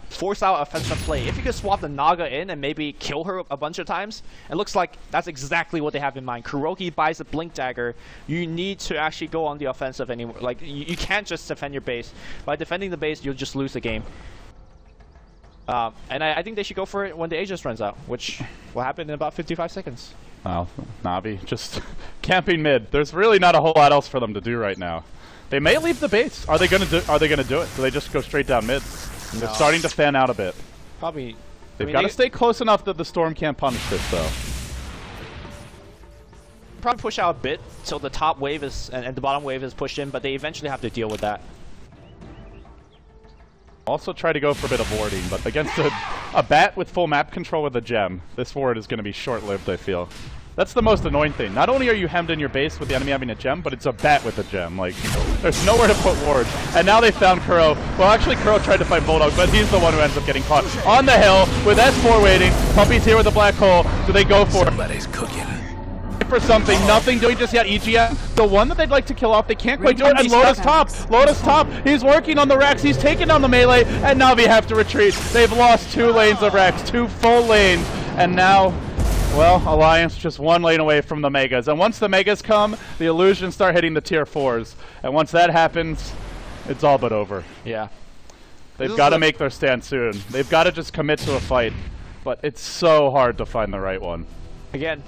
A: force out offensive play. If you could swap the Naga in and maybe kill her a bunch of times, it looks like that's exactly what they have in mind. Kuroki buys a Blink Dagger. You need to actually go on the offensive anymore. Like, you can't just defend your base. By defending the base, you'll just lose the game. And I think they should go for it when the Aegis runs out, which will happen in about 55 seconds.
B: Well, Navi just camping mid. There's really not a whole lot else for them to do right now. They may leave the base. Are they gonna do it? Do they just go straight down mid? No. They're starting to fan out a bit.
A: Probably.
B: They've got to stay close enough that the Storm can't punish this, though.
A: Probably push out a bit till the top wave is and the bottom wave is pushed in, but they eventually have to deal with that.
B: Also try to go for a bit of warding, but against a bat with full map control with a gem, this ward is going to be short-lived, I feel. That's the most annoying thing. Not only are you hemmed in your base with the enemy having a gem, but it's a bat with a gem. Like, there's nowhere to put wards. And now they found Kuro. Well, actually, Kuro tried to fight Bulldog, but he's the one who ends up getting caught on the hill with S4 waiting. Puppy's here with a black hole. Do they go for it?
D: Somebody's cooking.
B: For something, nothing doing just yet. EGM, the one that they'd like to kill off, they can't quite do it. And Loda's top. Loda's top. He's working on the racks. He's taking down the melee, and Navi have to retreat. They've lost 2 lanes of racks, 2 full lanes, and now, well, Alliance just 1 lane away from the Megas. And once the Megas come, the illusions start hitting the tier 4s. And once that happens, it's all but over.
A: Yeah.
B: They've got to make their stand soon. They've got to just commit to a fight. But it's so hard to find the right one.
A: Again,